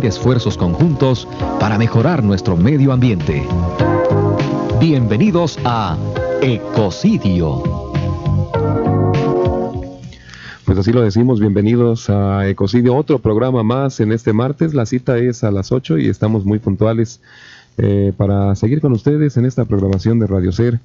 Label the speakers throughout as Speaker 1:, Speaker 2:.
Speaker 1: unir esfuerzos conjuntos para mejorar nuestro medio ambiente. Bienvenidos a Ecocidio.
Speaker 2: Pues así lo decimos, bienvenidos a Ecocidio, otro programa más en este martes. La cita es a las 8 y estamos muy puntuales para seguir con ustedes en esta programación de Radio Ser.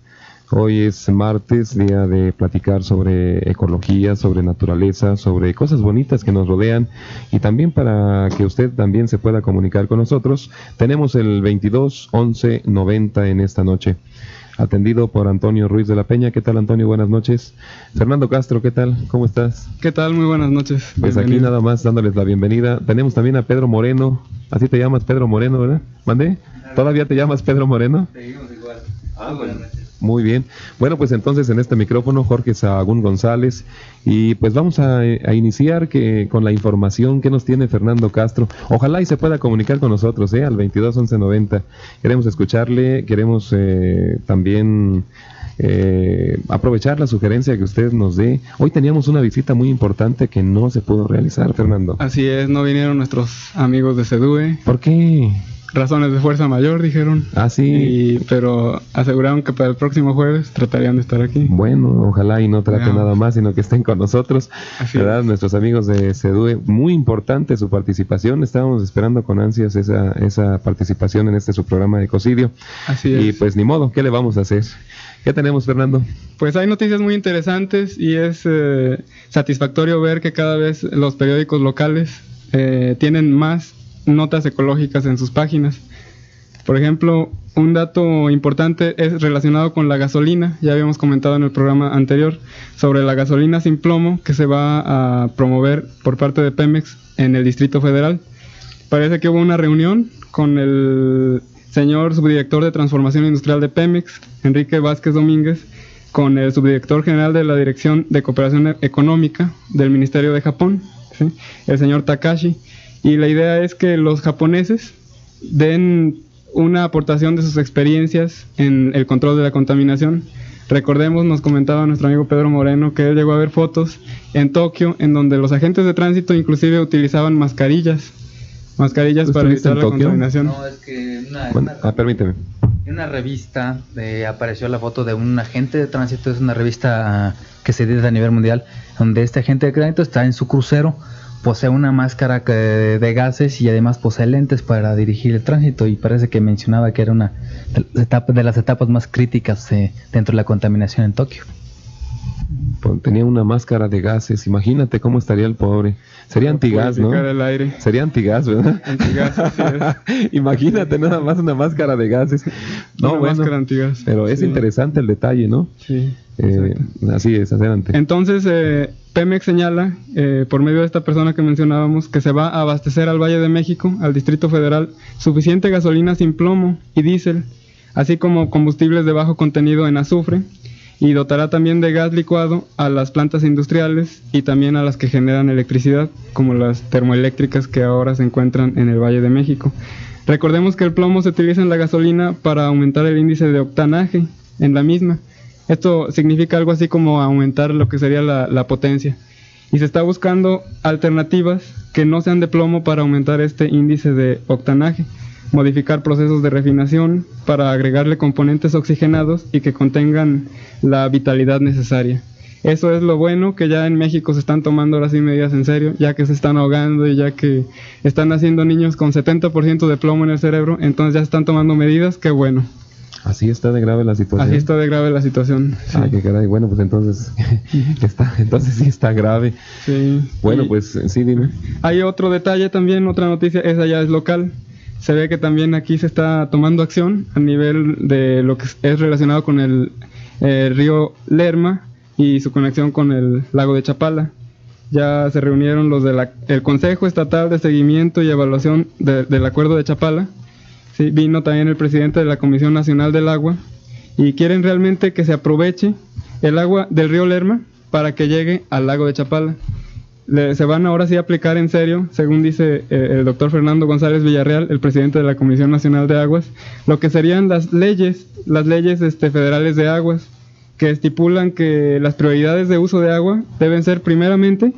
Speaker 2: Hoy es martes, día de platicar sobre ecología, sobre naturaleza, sobre cosas bonitas que nos rodean, y también para que usted también se pueda comunicar con nosotros. Tenemos el 22 11 90 en esta noche, atendido por Antonio Ruiz de la Peña. ¿Qué tal, Antonio? Buenas noches. Fernando Castro, ¿qué tal? ¿Cómo estás?
Speaker 3: ¿Qué tal? Muy buenas noches.
Speaker 2: Pues aquí nada más dándoles la bienvenida. Tenemos también a Pedro Moreno. Así te llamas, Pedro Moreno, ¿verdad? ¿Mandé? ¿Todavía te llamas Pedro Moreno?
Speaker 3: Seguimos igual.
Speaker 2: Buenas noches. Muy bien. Bueno, pues entonces en este micrófono Jorge Sahagún González, y pues vamos a iniciar con la información que nos tiene Fernando Castro. Ojalá y se pueda comunicar con nosotros al 22 11 90. Queremos escucharle, queremos también aprovechar la sugerencia que usted nos dé. Hoy teníamos una visita muy importante que no se pudo realizar, Fernando.
Speaker 3: Así es, no vinieron nuestros amigos de CEDUE.
Speaker 2: ¿Por qué?
Speaker 3: Razones de fuerza mayor, dijeron.
Speaker 2: Ah, sí.
Speaker 3: Pero aseguraron que para el próximo jueves tratarían de estar aquí.
Speaker 2: Bueno, ojalá y no trate nada más, sino que estén con nosotros. Así ¿verdad? Es. Nuestros amigos de CEDUE, muy importante su participación. Estábamos esperando con ansias esa participación en su programa de Ecocidio.
Speaker 3: Así es.
Speaker 2: Y pues ni modo, ¿qué le vamos a hacer? ¿Qué tenemos, Fernando?
Speaker 3: Pues hay noticias muy interesantes y es satisfactorio ver que cada vez los periódicos locales tienen más notas ecológicas en sus páginas. Por ejemplo, un dato importante es relacionado con la gasolina. Ya habíamos comentado en el programa anterior sobre la gasolina sin plomo que se va a promover por parte de Pemex en el Distrito Federal. Parece que hubo una reunión con el señor subdirector de Transformación Industrial de Pemex, Enrique Vázquez Domínguez, con el subdirector general de la Dirección de Cooperación Económica del Ministerio de Japón, ¿sí?, el señor Takashi. Y la idea es que los japoneses den una aportación de sus experiencias en el control de la contaminación. Recordemos, nos comentaba nuestro amigo Pedro Moreno, que él llegó a ver fotos en Tokio, en donde los agentes de tránsito inclusive utilizaban mascarillas para evitar la contaminación.
Speaker 4: No, es que
Speaker 2: permíteme.
Speaker 4: En una revista apareció la foto de un agente de tránsito. Es una revista que se edita a nivel mundial, donde este agente de tránsito está en su crucero, posee una máscara de gases y además posee lentes para dirigir el tránsito, y parece que mencionaba que era una de las etapas más críticas dentro de la contaminación en Tokio.
Speaker 2: Tenía una máscara de gases. Imagínate cómo estaría el pobre. Sería antigas, ¿no?
Speaker 3: El aire.
Speaker 2: Sería antigas, ¿verdad?
Speaker 3: Antigas, así es.
Speaker 2: Imagínate nada más una máscara de gases.
Speaker 3: No, máscara antigas.
Speaker 2: Pero es interesante el detalle, ¿no?
Speaker 3: Sí.
Speaker 2: Así es, adelante.
Speaker 3: Entonces, Pemex señala, por medio de esta persona que mencionábamos, que se va a abastecer al Valle de México, al Distrito Federal, suficiente gasolina sin plomo y diésel, así como combustibles de bajo contenido en azufre, y dotará también de gas licuado a las plantas industriales y también a las que generan electricidad, como las termoeléctricas que ahora se encuentran en el Valle de México. Recordemos que el plomo se utiliza en la gasolina para aumentar el índice de octanaje en la misma. Esto significa algo así como aumentar lo que sería la potencia. Y se está buscando alternativas que no sean de plomo para aumentar este índice de octanaje. Modificar procesos de refinación para agregarle componentes oxigenados y que contengan la vitalidad necesaria. Eso es lo bueno, que ya en México se están tomando ahora sí medidas en serio, ya que se están ahogando y ya que están naciendo niños con 70% de plomo en el cerebro, entonces ya se están tomando medidas. Qué bueno.
Speaker 2: Así está de grave la situación.
Speaker 3: Así está de grave la situación.
Speaker 2: Sí. Qué caray. Bueno, pues entonces sí está grave.
Speaker 3: Sí.
Speaker 2: Bueno, pues sí, dime.
Speaker 3: Hay otro detalle también, otra noticia, esa ya es local. Se ve que también aquí se está tomando acción a nivel de lo que es relacionado con el río Lerma y su conexión con el lago de Chapala. Ya se reunieron los el Consejo Estatal de Seguimiento y Evaluación del Acuerdo de Chapala. Sí, vino también el presidente de la Comisión Nacional del Agua, y quieren realmente que se aproveche el agua del río Lerma para que llegue al lago de Chapala. Se van ahora sí a aplicar en serio, según dice el doctor Fernando González Villarreal, el presidente de la Comisión Nacional de Aguas, lo que serían las leyes federales de aguas, que estipulan que las prioridades de uso de agua deben ser primeramente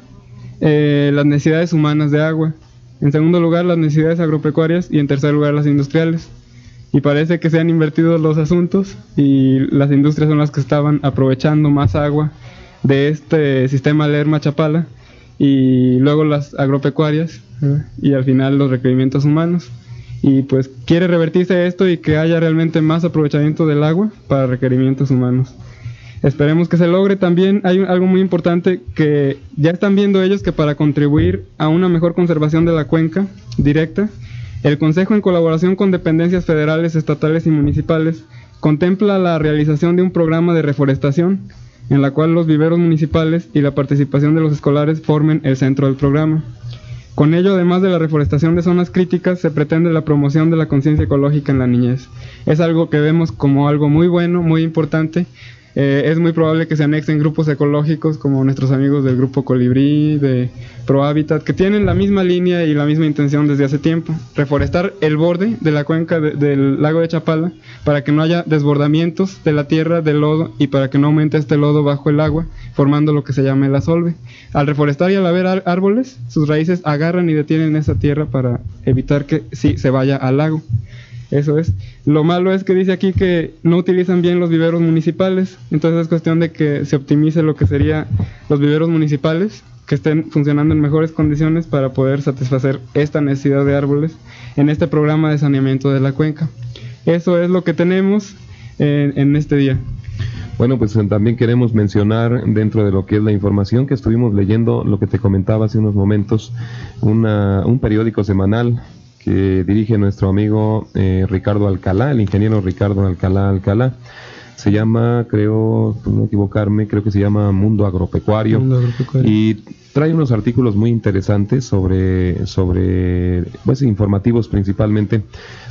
Speaker 3: las necesidades humanas de agua, en segundo lugar las necesidades agropecuarias y en tercer lugar las industriales. Y parece que se han invertido los asuntos y las industrias son las que estaban aprovechando más agua de este sistema Lerma-Chapala y luego las agropecuarias, ¿verdad? Y al final los requerimientos humanos. Y pues quiere revertirse esto y que haya realmente más aprovechamiento del agua para requerimientos humanos. Esperemos que se logre. También hay algo muy importante que ya están viendo ellos, que para contribuir a una mejor conservación de la cuenca directa, el Consejo, en colaboración con dependencias federales, estatales y municipales, contempla la realización de un programa de reforestación en la cual los viveros municipales y la participación de los escolares formen el centro del programa. Con ello, además de la reforestación de zonas críticas, se pretende la promoción de la conciencia ecológica en la niñez. Es algo que vemos como algo muy bueno, muy importante. Es muy probable que se anexen grupos ecológicos como nuestros amigos del Grupo Colibrí, de ProHábitat, que tienen la misma línea y la misma intención desde hace tiempo: reforestar el borde de la cuenca del lago de Chapala para que no haya desbordamientos de la tierra, del lodo, y para que no aumente este lodo bajo el agua, formando lo que se llama el asolve. Al reforestar y al haber árboles, sus raíces agarran y detienen esa tierra para evitar que sí se vaya al lago. Eso es. Lo malo es que dice aquí que no utilizan bien los viveros municipales, entonces es cuestión de que se optimice lo que sería los viveros municipales, que estén funcionando en mejores condiciones para poder satisfacer esta necesidad de árboles en este programa de saneamiento de la cuenca. Eso es lo que tenemos en este día.
Speaker 2: Bueno, pues también queremos mencionar, dentro de lo que es la información que estuvimos leyendo, lo que te comentaba hace unos momentos, un periódico semanal que dirige nuestro amigo Ricardo Alcalá, el ingeniero Ricardo Alcalá. Se llama, creo, por no equivocarme, creo que se llama Mundo Agropecuario. Y trae unos artículos muy interesantes sobre pues, informativos principalmente,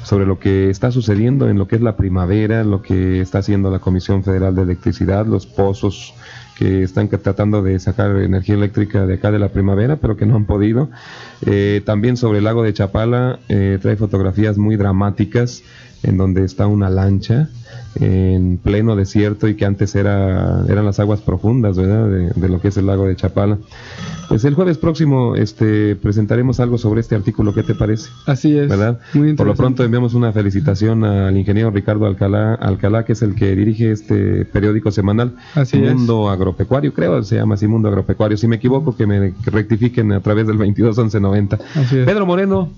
Speaker 2: sobre lo que está sucediendo en lo que es la primavera, lo que está haciendo la Comisión Federal de Electricidad, los pozos que están tratando de sacar energía eléctrica de acá de la primavera, pero que no han podido. También sobre el lago de Chapala, trae fotografías muy dramáticas en donde está una lancha en pleno desierto y que antes eran las aguas profundas, ¿verdad?, de lo que es el lago de Chapala. Pues el jueves próximo presentaremos algo sobre este artículo. ¿Qué te parece?
Speaker 3: Así es,
Speaker 2: ¿verdad?
Speaker 3: Muy interesante.
Speaker 2: Por lo pronto enviamos una felicitación al ingeniero Ricardo Alcalá, que es el que dirige este periódico semanal.
Speaker 3: Así
Speaker 2: Mundo Agropecuario, creo se llama así, Mundo Agropecuario. Si me equivoco, que me rectifiquen a través del 221190.
Speaker 3: Así es.
Speaker 2: Pedro Moreno,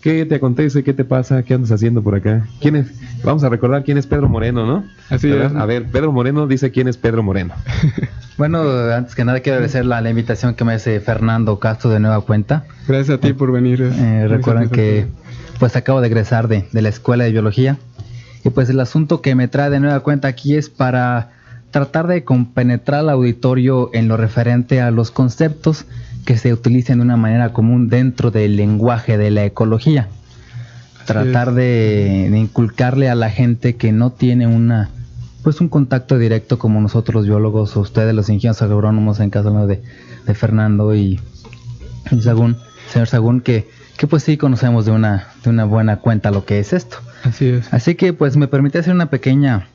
Speaker 2: ¿qué te acontece? ¿Qué te pasa? ¿Qué andas haciendo por acá? ¿Quién es? Vamos a recordar quién es Pedro Moreno, ¿no?
Speaker 3: Así
Speaker 2: ¿verdad?
Speaker 3: es.
Speaker 2: A ver, Pedro Moreno dice quién es Pedro Moreno.
Speaker 4: Bueno, antes que nada quiero agradecer la invitación que me hace Fernando Castro de nueva cuenta.
Speaker 3: Gracias a ti por venir.
Speaker 4: Recuerden que pues acabo de egresar de la Escuela de Biología, y pues el asunto que me trae de nueva cuenta aquí es para tratar de compenetrar al auditorio en lo referente a los conceptos que se utilizan de una manera común dentro del lenguaje de la ecología. Tratar de inculcarle a la gente que no tiene un contacto directo como nosotros los biólogos o ustedes los ingenieros agrónomos, en caso de Fernando y Sagún, señor Sagún, que pues sí conocemos de una buena cuenta lo que es esto.
Speaker 3: Así es.
Speaker 4: Así que pues me permite hacer una pequeña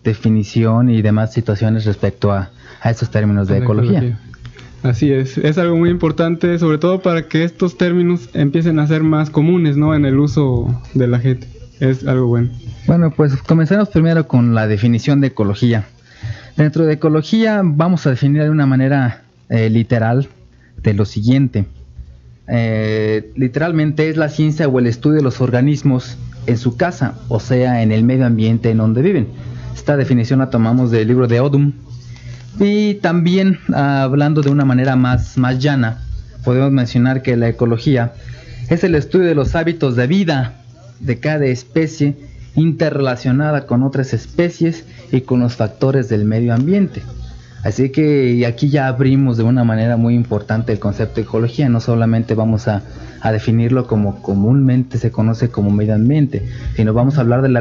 Speaker 4: definición y demás situaciones respecto a estos términos de ecología.
Speaker 3: Así es algo muy importante, sobre todo para que estos términos empiecen a ser más comunes, ¿no?, en el uso de la gente. Es algo bueno.
Speaker 4: Bueno, pues comencemos primero con la definición de ecología. Dentro de ecología vamos a definir de una manera literal de lo siguiente. Literalmente es la ciencia o el estudio de los organismos en su casa, o sea, en el medio ambiente en donde viven. Esta definición la tomamos del libro de Odum. Y también, hablando de una manera más llana, podemos mencionar que la ecología es el estudio de los hábitos de vida de cada especie interrelacionada con otras especies y con los factores del medio ambiente. Así que aquí ya abrimos de una manera muy importante el concepto de ecología. No solamente vamos a definirlo como comúnmente se conoce como medio ambiente, sino vamos a hablar de la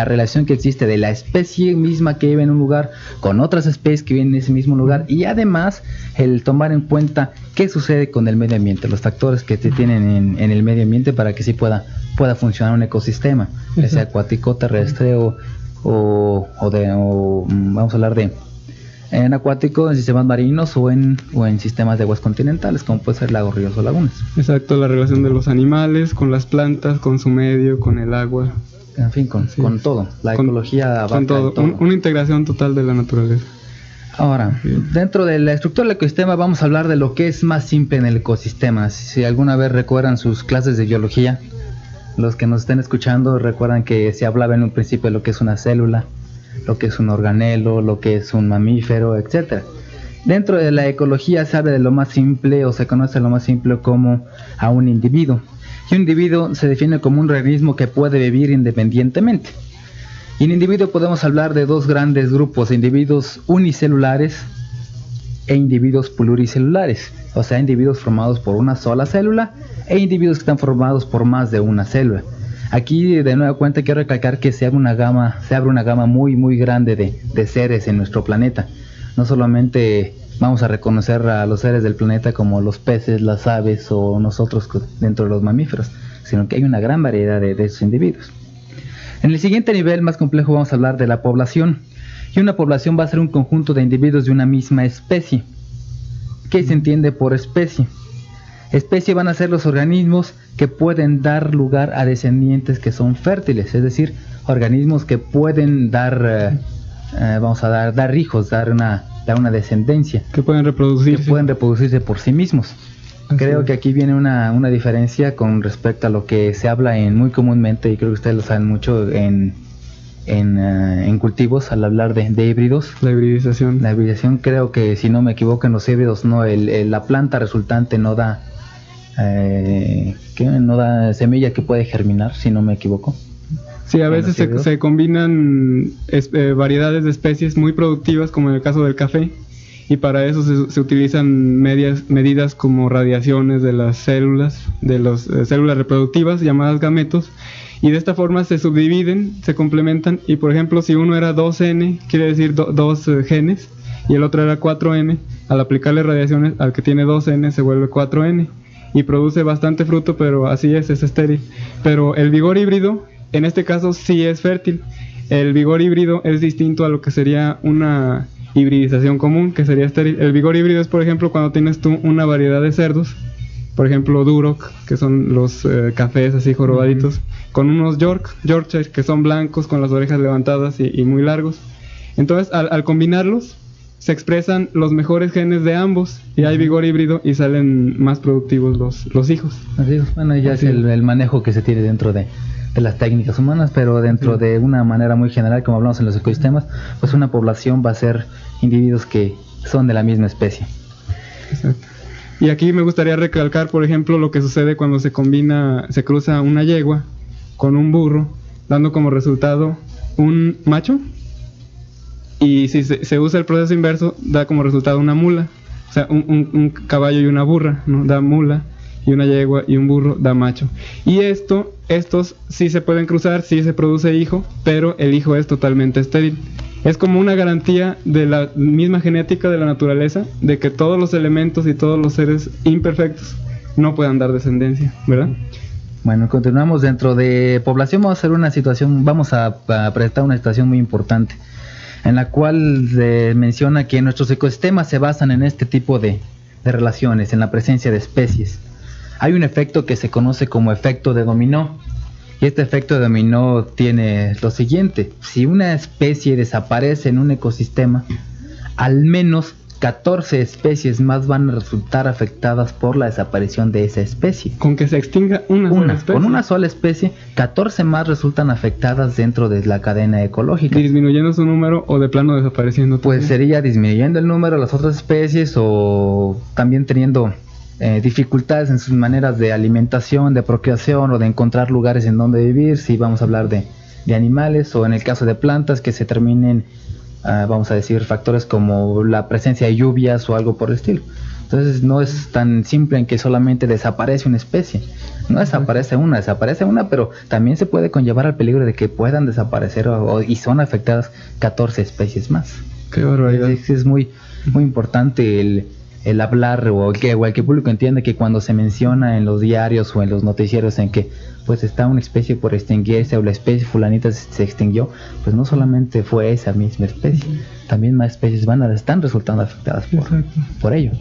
Speaker 4: relación que existe de la especie misma que vive en un lugar con otras especies que viven en ese mismo lugar, y además el tomar en cuenta qué sucede con el medio ambiente, los factores que se tienen en el medio ambiente para que sí pueda funcionar un ecosistema, ya sea acuático, terrestre o vamos a hablar en acuático, en sistemas marinos o en sistemas de aguas continentales, como puede ser lagos, ríos o lagunas.
Speaker 3: Exacto, la relación de los animales con las plantas, con su medio, con el agua.
Speaker 4: En fin, con todo. La ecología abarca
Speaker 3: con todo.
Speaker 4: todo.
Speaker 3: Una integración total de la naturaleza.
Speaker 4: Ahora, dentro de la estructura del ecosistema vamos a hablar de lo que es más simple en el ecosistema. Si alguna vez recuerdan sus clases de biología, los que nos estén escuchando recuerdan que se hablaba en un principio de lo que es una célula, lo que es un organelo, lo que es un mamífero, etcétera. Dentro de la ecología se habla de lo más simple, o se conoce lo más simple como a un individuo. Y un individuo se define como un organismo que puede vivir independientemente. Y en individuo podemos hablar de dos grandes grupos: individuos unicelulares e individuos pluricelulares, o sea, individuos formados por una sola célula e individuos que están formados por más de una célula. Aquí de nueva cuenta quiero recalcar que se abre una gama muy muy grande de seres en nuestro planeta. No solamente vamos a reconocer a los seres del planeta como los peces, las aves o nosotros dentro de los mamíferos, sino que hay una gran variedad de esos individuos. En el siguiente nivel más complejo vamos a hablar de la población. Y una población va a ser un conjunto de individuos de una misma especie. ¿Qué se entiende por especie? Especie van a ser los organismos que pueden dar lugar a descendientes que son fértiles, es decir, organismos que pueden dar hijos, dar una descendencia.
Speaker 3: Que pueden reproducirse
Speaker 4: por sí mismos. Creo que aquí viene una diferencia con respecto a lo que se habla muy comúnmente, y creo que ustedes lo saben mucho en cultivos al hablar de híbridos.
Speaker 3: La hibridización.
Speaker 4: La hibridación, creo que si no me equivoco en los híbridos la planta resultante no da semilla que puede germinar, si no me equivoco.
Speaker 3: Sí, a veces se combinan variedades de especies muy productivas, como en el caso del café. Y para eso se utilizan medidas como radiaciones de las células, de las células reproductivas llamadas gametos, y de esta forma se subdividen, se complementan, y por ejemplo si uno era 2N, quiere decir dos genes, y el otro era 4N, al aplicarle radiaciones al que tiene 2N se vuelve 4N, y produce bastante fruto, pero así es estéril. Pero el vigor híbrido, en este caso sí es fértil. El vigor híbrido es distinto a lo que sería una hibridización común, que sería estéril. El vigor híbrido es, por ejemplo, cuando tienes tú una variedad de cerdos, por ejemplo Duroc, que son los cafés así jorobaditos, con unos Yorkshire, que son blancos con las orejas levantadas y muy largos. Entonces al combinarlos se expresan los mejores genes de ambos y hay vigor híbrido y salen más productivos los hijos. Así,
Speaker 4: bueno, ya es el manejo que se tiene dentro de las técnicas humanas, pero dentro de una manera muy general, como hablamos en los ecosistemas, pues una población va a ser individuos que son de la misma especie.
Speaker 3: Exacto. Y aquí me gustaría recalcar, por ejemplo, lo que sucede cuando se cruza una yegua con un burro, dando como resultado un macho, y si se usa el proceso inverso, da como resultado una mula. O sea, un caballo y una burra, ¿no? Da mula, y una yegua y un burro da macho. Y estos sí se pueden cruzar, sí se produce hijo, pero el hijo es totalmente estéril. Es como una garantía de la misma genética de la naturaleza, de que todos los elementos y todos los seres imperfectos no puedan dar descendencia, ¿verdad?
Speaker 4: Bueno, continuamos dentro de población. Vamos a presentar una situación muy importante, en la cual menciona que nuestros ecosistemas se basan en este tipo de relaciones, en la presencia de especies. Hay un efecto que se conoce como efecto de dominó, y este efecto de dominó tiene lo siguiente: si una especie desaparece en un ecosistema, al menos 14 especies más van a resultar afectadas por la desaparición de esa especie.
Speaker 3: Con que se extinga una sola especie.
Speaker 4: Con una sola especie, 14 más resultan afectadas dentro de la cadena ecológica.
Speaker 3: ¿Disminuyendo su número o de plano desapareciendo?
Speaker 4: Pues sería disminuyendo el número de las otras especies, o también teniendo dificultades en sus maneras de alimentación, de procreación o de encontrar lugares en donde vivir, si vamos a hablar de animales, o en el caso de plantas que se terminen, vamos a decir, factores como la presencia de lluvias o algo por el estilo. Entonces no es tan simple en que solamente desaparece una especie. No desaparece una, pero también se puede conllevar al peligro de que puedan desaparecer y son afectadas 14 especies más.
Speaker 3: Qué barbaridad.
Speaker 4: Es muy, muy importante el hablar o el que el público entiende que cuando se menciona en los diarios o en los noticieros en que pues está una especie por extinguirse o la especie fulanita se extinguió, pues no solamente fue esa misma especie, también más especies están resultando afectadas por ello.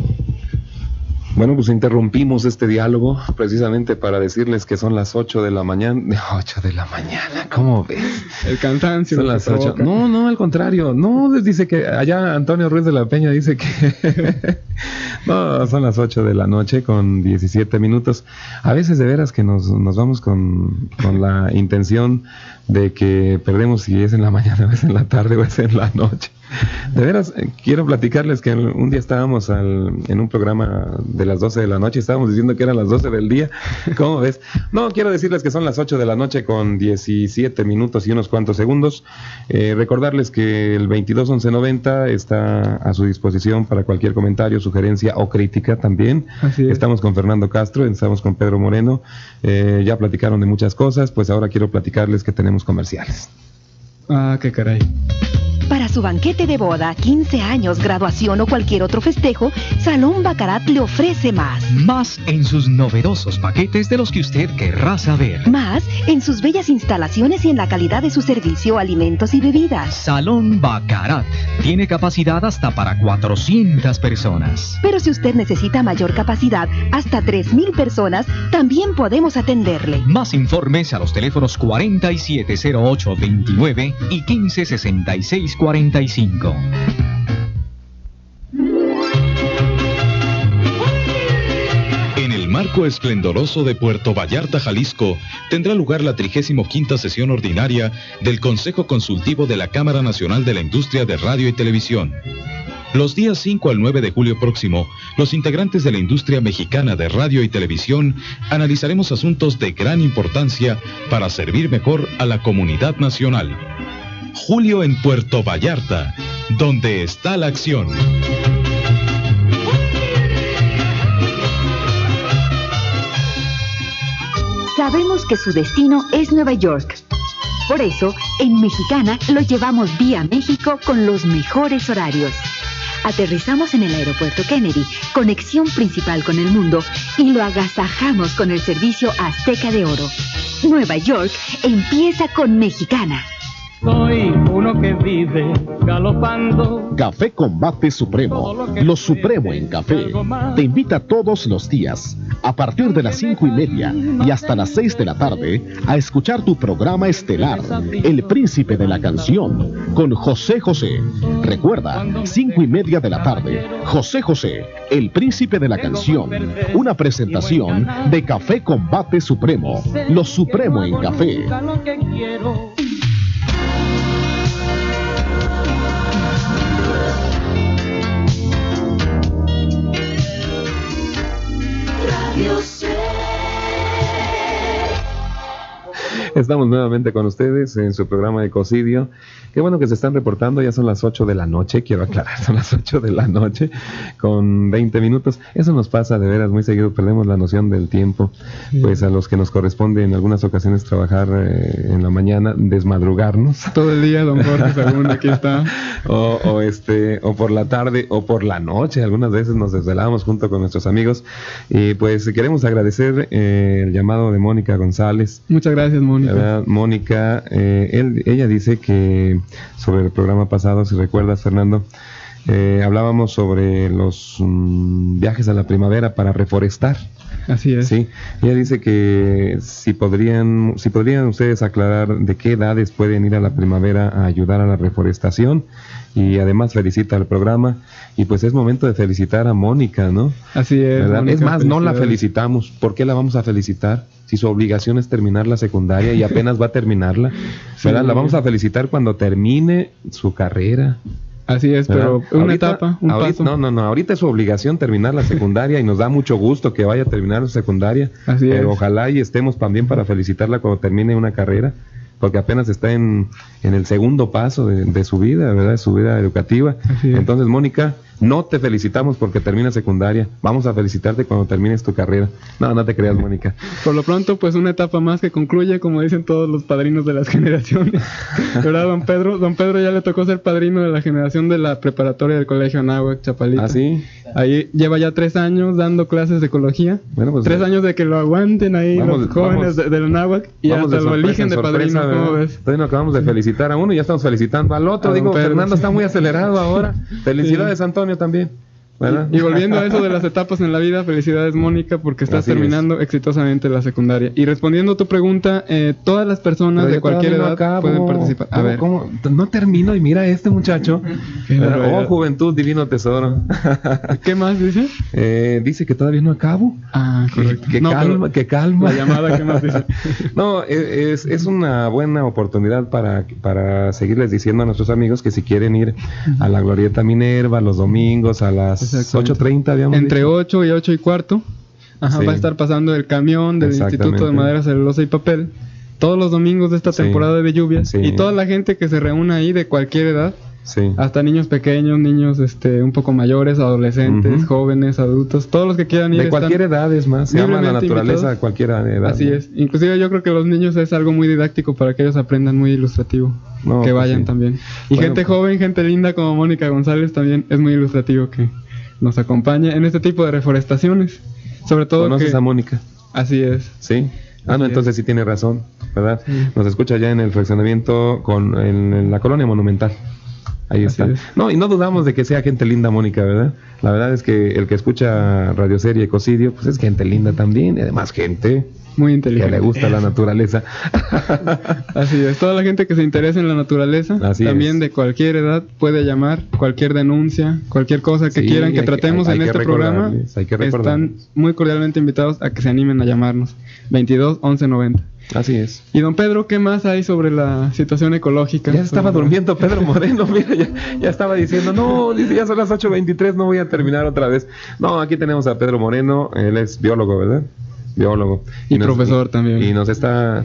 Speaker 2: Bueno, pues interrumpimos este diálogo precisamente para decirles que son las 8 de la mañana. 8 de la mañana, ¿cómo ves?
Speaker 3: El cansancio.
Speaker 2: Son las 8. No, al contrario. No, dice que allá Antonio Ruiz de la Peña dice que... No, son las 8 de la noche con 17 minutos. A veces de veras que nos vamos con la intención de que perdemos si es en la mañana o es en la tarde o es en la noche. De veras, quiero platicarles que un día estábamos en un programa de las 12 de la noche, estábamos diciendo que eran las 12 del día. ¿Cómo ves? No, quiero decirles que son las 8 de la noche con 17 minutos y unos cuantos segundos. Recordarles que el 221190 está a su disposición para cualquier comentario, sugerencia o crítica también.
Speaker 3: Así es.
Speaker 2: Estamos con Fernando Castro, estamos con Pedro Moreno. Ya platicaron de muchas cosas, pues ahora quiero platicarles que tenemos comerciales.
Speaker 3: Ah, qué caray.
Speaker 5: Para su banquete de boda, 15 años, graduación o cualquier otro festejo, Salón Baccarat le ofrece más.
Speaker 1: Más en sus novedosos paquetes de los que usted querrá saber.
Speaker 5: Más en sus bellas instalaciones y en la calidad de su servicio, alimentos y bebidas.
Speaker 1: Salón Baccarat tiene capacidad hasta para 400 personas.
Speaker 5: Pero si usted necesita mayor capacidad, hasta 3,000 personas, también podemos atenderle.
Speaker 1: Más informes a los teléfonos 470829 y 156645.
Speaker 6: En el marco esplendoroso de Puerto Vallarta, Jalisco, tendrá lugar la 35ª sesión ordinaria del Consejo Consultivo de la Cámara Nacional de la Industria de Radio y Televisión. Los días 5 al 9 de julio próximo, los integrantes de la industria mexicana de radio y televisión analizaremos asuntos de gran importancia para servir mejor a la comunidad nacional. Julio en Puerto Vallarta, donde está la acción.
Speaker 7: Sabemos que su destino es Nueva York. Por eso, en Mexicana lo llevamos vía México con los mejores horarios. Aterrizamos en el aeropuerto Kennedy, conexión principal con el mundo, y lo agasajamos con el servicio Azteca de Oro. Nueva York empieza con Mexicana.
Speaker 8: Soy uno que vive galopando.
Speaker 9: Café Combate Supremo, lo supremo en café. Te invita todos los días, a partir de las 5:30 y hasta las 6 de la tarde, a escuchar tu programa estelar, El Príncipe de la Canción, con José José. Recuerda, 5:30 de la tarde, José José, El Príncipe de la Canción. Una presentación de Café Combate Supremo, lo supremo en café.
Speaker 2: Estamos nuevamente con ustedes en su programa de Ecocidio. Qué bueno que se están reportando, ya son las 8 de la noche, quiero aclarar, son las 8 de la noche con 20 minutos. Eso nos pasa de veras muy seguido, perdemos la noción del tiempo. Pues a los que nos corresponde en algunas ocasiones trabajar en la mañana, desmadrugarnos.
Speaker 3: Todo el día, don Jorge Sagún, aquí está.
Speaker 2: o por la tarde o por la noche, algunas veces nos desvelamos junto con nuestros amigos. Y pues queremos agradecer el llamado de Mónica González.
Speaker 3: Muchas gracias, Mónica.
Speaker 2: Mónica, ella dice que sobre el programa pasado, si recuerdas, Fernando, hablábamos sobre los viajes a la primavera para reforestar.
Speaker 3: Así es.
Speaker 2: Sí, ella dice que si podrían ustedes aclarar de qué edades pueden ir a la primavera a ayudar a la reforestación, y además felicita al programa, y pues es momento de felicitar a Mónica, ¿no?
Speaker 3: Así es.
Speaker 2: Mónica, es más, no la felicitamos. ¿Por qué la vamos a felicitar? Si su obligación es terminar la secundaria y apenas va a terminarla, ¿verdad? Sí. La vamos a felicitar cuando termine su carrera.
Speaker 3: Así es, ¿verdad? Pero una etapa, un paso.
Speaker 2: No, ahorita es su obligación terminar la secundaria y nos da mucho gusto que vaya a terminar su secundaria.
Speaker 3: Así
Speaker 2: pero
Speaker 3: es.
Speaker 2: Ojalá y estemos también para felicitarla cuando termine una carrera, porque apenas está en el segundo paso de su vida, ¿verdad? De su vida educativa. Entonces, Mónica, No te felicitamos porque terminas secundaria. Vamos a felicitarte cuando termines tu carrera. No, no te creas, Mónica.
Speaker 3: Por lo pronto, pues una etapa más que concluye, como dicen todos los padrinos de las generaciones. ¿Verdad, don Pedro? Don Pedro ya le tocó ser padrino de la generación de la preparatoria del Colegio Anáhuac, Chapalita.
Speaker 2: ¿Ah, sí?
Speaker 3: Ahí lleva ya 3 años dando clases de ecología.
Speaker 2: Bueno, pues
Speaker 3: 3 años de que lo aguanten ahí los jóvenes del Anáhuac y hasta lo eligen de padrino, ¿cómo ves?
Speaker 2: Entonces nos acabamos de felicitar a uno y ya estamos felicitando al otro. Digo, Pedro, Fernando está muy acelerado ahora. Felicidades, Antonio, también.
Speaker 3: Y volviendo a eso de las etapas en la vida, felicidades, Mónica, porque estás terminando exitosamente la secundaria. Y respondiendo a tu pregunta, todas las personas de cualquier edad pueden participar. A ver,
Speaker 2: ¿cómo? No termino y mira este muchacho. Oh, juventud, divino tesoro.
Speaker 3: ¿Qué más dice?
Speaker 2: Dice que todavía no acabo.
Speaker 3: Ah, correcto.
Speaker 2: Que calma.
Speaker 3: La llamada, ¿qué más dice?
Speaker 2: No, es una buena oportunidad para seguirles diciendo a nuestros amigos que si quieren ir a la Glorieta Minerva los domingos a las 8:30, habíamos
Speaker 3: entre
Speaker 2: dicho.
Speaker 3: 8 y 8:15. Ajá, sí. Va a estar pasando el camión del Instituto de Madera, Celulosa y Papel todos los domingos de esta temporada de lluvias. Y toda la gente que se reúna ahí de cualquier edad, hasta niños pequeños, niños un poco mayores, adolescentes, jóvenes, adultos, todos los que quieran ir.
Speaker 2: De cualquier edad, es más, se ama la naturaleza invitados. A cualquier edad.
Speaker 3: Así es. Inclusive yo creo que los niños es algo muy didáctico para que ellos aprendan, muy ilustrativo. Que vayan también. Y bueno, gente joven, gente linda como Mónica González también es muy ilustrativo que nos acompaña en este tipo de reforestaciones. Sobre todo
Speaker 2: ¿Conoces a Mónica?
Speaker 3: Así es.
Speaker 2: Sí. No, entonces sí tiene razón, ¿verdad? Sí. Nos escucha ya en el fraccionamiento en la colonia Monumental. Ahí está. No, y no dudamos de que sea gente linda, Mónica, ¿verdad? La verdad es que el que escucha radioserie Ecocidio, pues es gente linda también, y además gente
Speaker 3: muy inteligente,
Speaker 2: que le gusta la naturaleza.
Speaker 3: Así es, toda la gente que se interesa en la naturaleza, también de cualquier edad, puede llamar, cualquier denuncia, cualquier cosa que quieran que tratemos en este programa, están muy cordialmente invitados a que se animen a llamarnos. 22 11 90.
Speaker 2: Así es.
Speaker 3: Y don Pedro, ¿qué más hay sobre la situación ecológica?
Speaker 2: Ya estaba durmiendo Pedro Moreno, mira, ya estaba diciendo, no, dice, ya son las 8:23, no voy a terminar otra vez. No, aquí tenemos a Pedro Moreno, él es biólogo, ¿verdad? Biólogo.
Speaker 3: Y profesor también.
Speaker 2: Y nos está,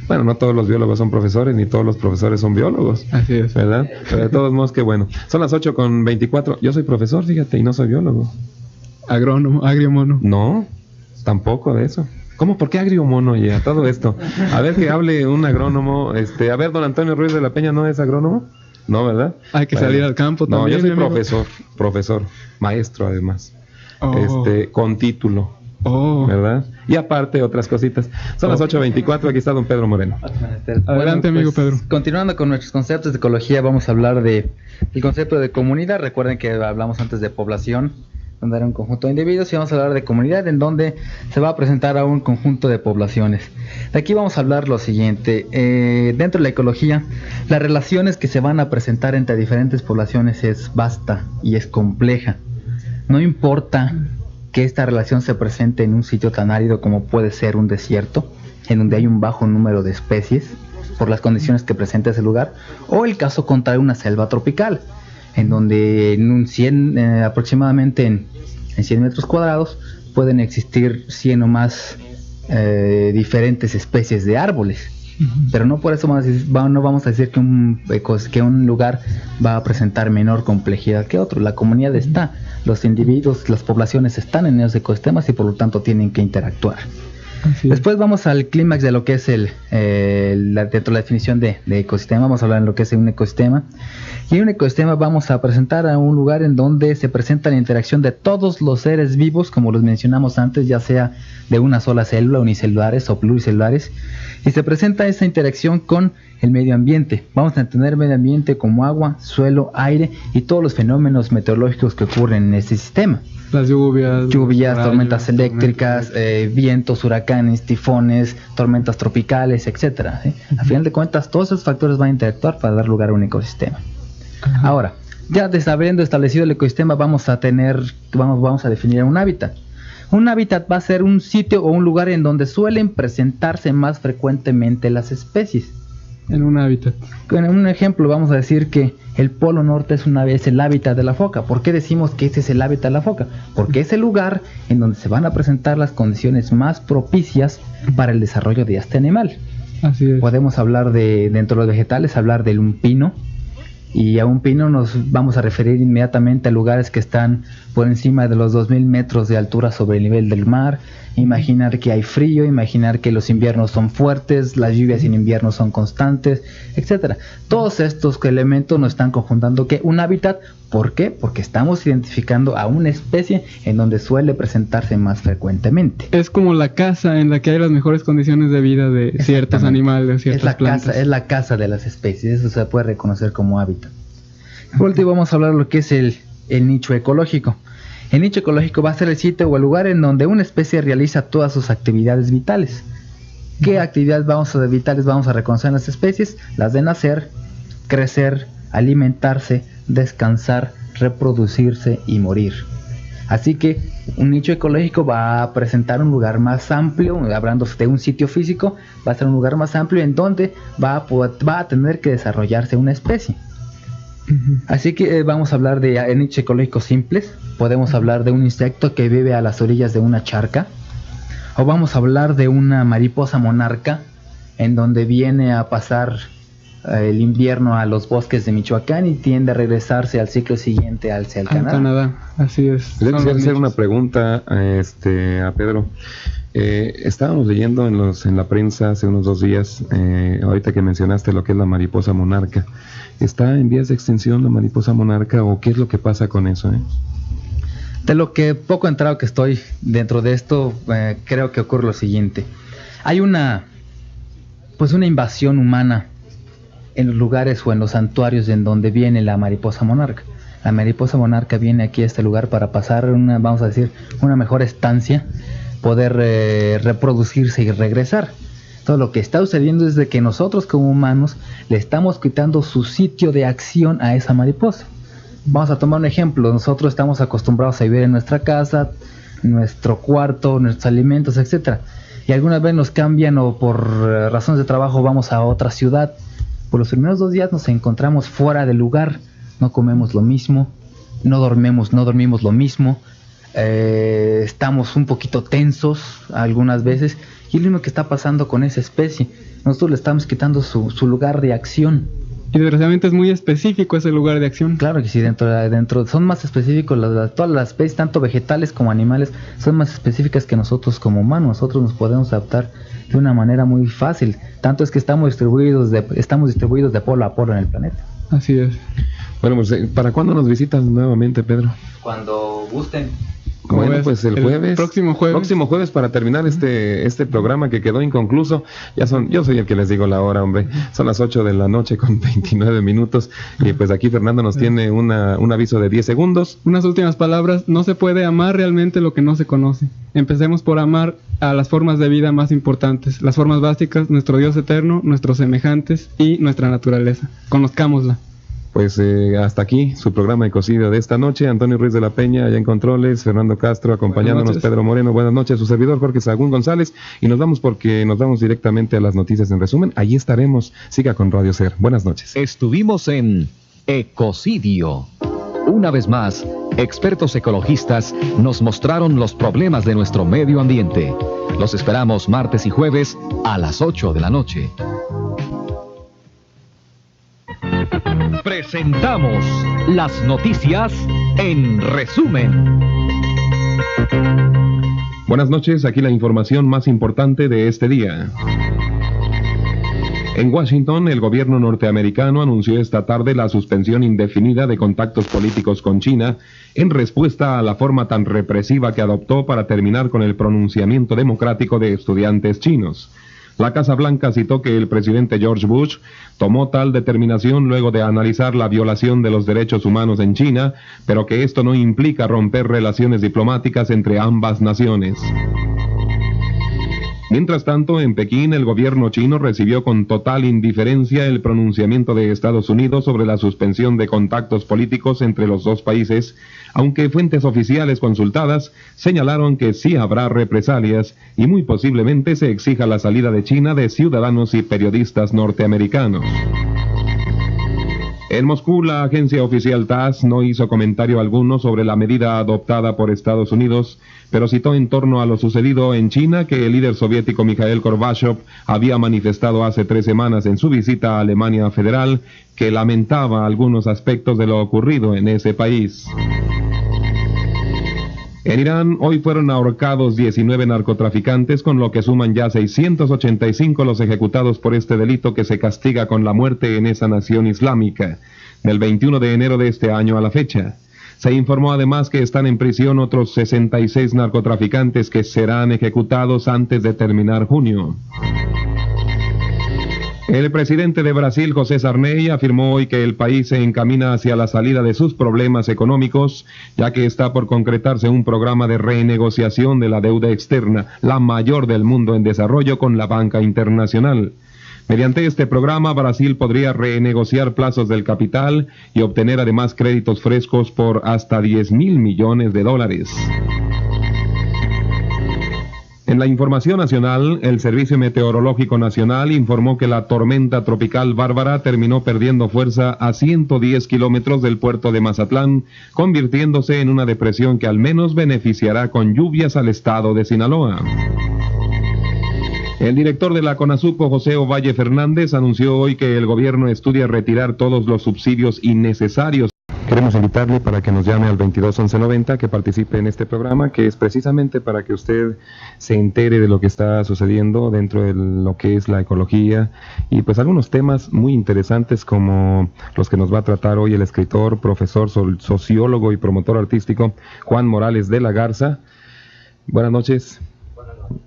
Speaker 2: bueno, no todos los biólogos son profesores, ni todos los profesores son biólogos.
Speaker 3: Así es.
Speaker 2: ¿Verdad? Pero de todos modos, qué bueno. Son las 8:24, yo soy profesor, fíjate, y no soy biólogo.
Speaker 3: Agrónomo, agriomono.
Speaker 2: No, tampoco de eso. ¿Cómo? ¿Por qué agriomono ya? Todo esto. A ver que hable un agrónomo. A ver, don Antonio Ruiz de la Peña, ¿no es agrónomo? No, ¿verdad?
Speaker 3: Hay que salir al campo también.
Speaker 2: No, yo soy profesor, maestro además. Con título. ¿Verdad? Y aparte otras cositas. Son las 8:24, aquí está don Pedro Moreno.
Speaker 3: Adelante, amigo Pedro.
Speaker 4: Continuando con nuestros conceptos de ecología, vamos a hablar del concepto de comunidad. Recuerden que hablamos antes de población, donde era un conjunto de individuos, y vamos a hablar de comunidad, en donde se va a presentar a un conjunto de poblaciones. De aquí vamos a hablar lo siguiente. Dentro de la ecología, las relaciones que se van a presentar entre diferentes poblaciones es vasta y es compleja. No importa que esta relación se presente en un sitio tan árido como puede ser un desierto, en donde hay un bajo número de especies, por las condiciones que presenta ese lugar, o el caso contrario, una selva tropical, en donde en un 100, aproximadamente en 100 metros cuadrados pueden existir 100 o más diferentes especies de árboles. Pero no por eso no vamos a decir que un lugar va a presentar menor complejidad que otro. La comunidad está, los individuos, las poblaciones están en esos ecosistemas y por lo tanto tienen que interactuar. Después vamos al clímax de lo que es dentro de la definición de ecosistema. Vamos a hablar de lo que es un ecosistema. Y en un ecosistema vamos a presentar a un lugar en donde se presenta la interacción de todos los seres vivos, como los mencionamos antes, ya sea de una sola célula, unicelulares o pluricelulares, y se presenta esa interacción con el medio ambiente. Vamos a entender medio ambiente como agua, suelo, aire y todos los fenómenos meteorológicos que ocurren en este sistema.
Speaker 3: Las lluvias, rayos,
Speaker 4: tormentas eléctricas, vientos, huracanes, tifones, tormentas tropicales, etcétera. A final de cuentas, todos esos factores van a interactuar para dar lugar a un ecosistema. Ahora, ya habiendo establecido el ecosistema, vamos a definir un hábitat. Un hábitat va a ser un sitio o un lugar en donde suelen presentarse más frecuentemente las especies.
Speaker 3: En un hábitat.
Speaker 4: En un ejemplo vamos a decir que el Polo Norte es el hábitat de la foca. ¿Por qué decimos que ese es el hábitat de la foca? Porque es el lugar en donde se van a presentar las condiciones más propicias para el desarrollo de este animal.
Speaker 3: Así es.
Speaker 4: Podemos hablar dentro de los vegetales, hablar del un pino, Y a un pino nos vamos a referir inmediatamente a lugares que están por encima de los 2000 metros de altura sobre el nivel del mar. Imaginar que hay frío, imaginar que los inviernos son fuertes, las lluvias en invierno son constantes, etcétera. Todos estos elementos nos están conjuntando que un hábitat. ¿Por qué? Porque estamos identificando a una especie en donde suele presentarse más frecuentemente.
Speaker 3: Es como la casa en la que hay las mejores condiciones de vida de ciertos animales, de ciertas plantas.
Speaker 4: Es la casa de las especies, eso se puede reconocer como hábitat. Por último vamos a hablar de lo que es el nicho ecológico. El nicho ecológico va a ser el sitio o el lugar en donde una especie realiza todas sus actividades vitales. ¿Qué actividades vitales vamos a reconocer en las especies? Las de nacer, crecer, alimentarse, descansar, reproducirse y morir. Así que un nicho ecológico va a presentar un lugar más amplio, hablando de un sitio físico, va a ser un lugar más amplio en donde va a tener que desarrollarse una especie. Así que vamos a hablar de nichos ecológicos simples. Podemos hablar de un insecto que vive a las orillas de una charca, o vamos a hablar de una mariposa monarca en donde viene a pasar el invierno a los bosques de Michoacán y tiende a regresarse al ciclo siguiente hacia el Canadá.
Speaker 3: Así es.
Speaker 2: Yo quisiera hacer una pregunta a Pedro. Estábamos leyendo en la prensa hace unos 2 días, ahorita que mencionaste lo que es la mariposa monarca. ¿Está en vías de extinción la mariposa monarca o qué es lo que pasa con eso?
Speaker 4: De lo que poco entrado que estoy dentro de esto, creo que ocurre lo siguiente. Hay una invasión humana en los lugares o en los santuarios en donde viene la mariposa monarca. La mariposa monarca viene aquí a este lugar para pasar una mejor estancia, poder reproducirse y regresar. Todo lo que está sucediendo es de que nosotros como humanos le estamos quitando su sitio de acción a esa mariposa. Vamos a tomar un ejemplo. Nosotros estamos acostumbrados a vivir en nuestra casa, nuestro cuarto, nuestros alimentos, etcétera. Y alguna vez nos cambian o por razones de trabajo vamos a otra ciudad. Por los primeros 2 días nos encontramos fuera del lugar. No comemos lo mismo, no dormimos lo mismo. Estamos un poquito tensos algunas veces. Y es lo mismo que está pasando con esa especie. Nosotros le estamos quitando su lugar de acción.
Speaker 3: Y desgraciadamente es muy específico ese lugar de acción.
Speaker 4: Claro que sí, dentro son más específicos, todas las especies, tanto vegetales como animales, son más específicas que nosotros como humanos. Nosotros nos podemos adaptar de una manera muy fácil. Tanto es que estamos distribuidos de polo a polo en el planeta.
Speaker 3: Así es.
Speaker 2: Bueno, pues ¿para cuándo nos visitan nuevamente, Pedro?
Speaker 4: Cuando gusten.
Speaker 2: Bueno, pues el jueves.
Speaker 3: Próximo
Speaker 2: jueves para terminar este programa que quedó inconcluso. Yo soy el que les digo la hora, hombre. Son las 8 de la noche con 29 minutos. Y pues aquí Fernando nos tiene un aviso de 10 segundos.
Speaker 3: Unas últimas palabras. No se puede amar realmente lo que no se conoce. Empecemos por amar a las formas de vida más importantes. Las formas básicas, nuestro Dios eterno, nuestros semejantes y nuestra naturaleza. Conozcámosla.
Speaker 2: Pues hasta aquí su programa Ecocidio de esta noche. Antonio Ruiz de la Peña, allá en controles, Fernando Castro acompañándonos, Pedro Moreno, buenas noches, su servidor Jorge Sagún González, y nos vamos directamente a las noticias en resumen. Allí estaremos, siga con Radio Ser. Buenas noches.
Speaker 1: Estuvimos en Ecocidio. Una vez más, expertos ecologistas nos mostraron los problemas de nuestro medio ambiente. Los esperamos martes y jueves a las 8 de la noche. Presentamos las noticias en resumen.
Speaker 2: Buenas noches, aquí la información más importante de este día. En Washington, el gobierno norteamericano anunció esta tarde la suspensión indefinida de contactos políticos con China en respuesta a la forma tan represiva que adoptó para terminar con el pronunciamiento democrático de estudiantes chinos. La Casa Blanca citó que el presidente George Bush tomó tal determinación luego de analizar la violación de los derechos humanos en China, pero que esto no implica romper relaciones diplomáticas entre ambas naciones. Mientras tanto, en Pekín, el gobierno chino recibió con total indiferencia el pronunciamiento de Estados Unidos sobre la suspensión de contactos políticos entre los dos países, aunque fuentes oficiales consultadas señalaron que sí habrá represalias y muy posiblemente se exija la salida de China de ciudadanos y periodistas norteamericanos. En Moscú, la agencia oficial TASS no hizo comentario alguno sobre la medida adoptada por Estados Unidos, pero citó en torno a lo sucedido en China que el líder soviético Mikhail Gorbachev había manifestado hace 3 semanas en su visita a Alemania Federal que lamentaba algunos aspectos de lo ocurrido en ese país. En Irán, hoy fueron ahorcados 19 narcotraficantes, con lo que suman ya 685 los ejecutados por este delito que se castiga con la muerte en esa nación islámica, del 21 de enero de este año a la fecha. Se informó además que están en prisión otros 66 narcotraficantes que serán ejecutados antes de terminar junio. El presidente de Brasil, José Sarney, afirmó hoy que el país se encamina hacia la salida de sus problemas económicos, ya que está por concretarse un programa de renegociación de la deuda externa, la mayor del mundo en desarrollo, con la banca internacional. Mediante este programa, Brasil podría renegociar plazos del capital y obtener además créditos frescos por hasta $10.000 millones. En la información nacional, el Servicio Meteorológico Nacional informó que la tormenta tropical Bárbara terminó perdiendo fuerza a 110 kilómetros del puerto de Mazatlán, convirtiéndose en una depresión que al menos beneficiará con lluvias al estado de Sinaloa. El director de la CONASUPO, José Ovalle Fernández, anunció hoy que el gobierno estudia retirar todos los subsidios innecesarios. Queremos invitarle para que nos llame al 221190, que participe en este programa, que es precisamente para que usted se entere de lo que está sucediendo dentro de lo que es la ecología y pues algunos temas muy interesantes como los que nos va a tratar hoy el escritor, profesor, sociólogo y promotor artístico Juan Morales de la Garza. Buenas noches. Buenas noches.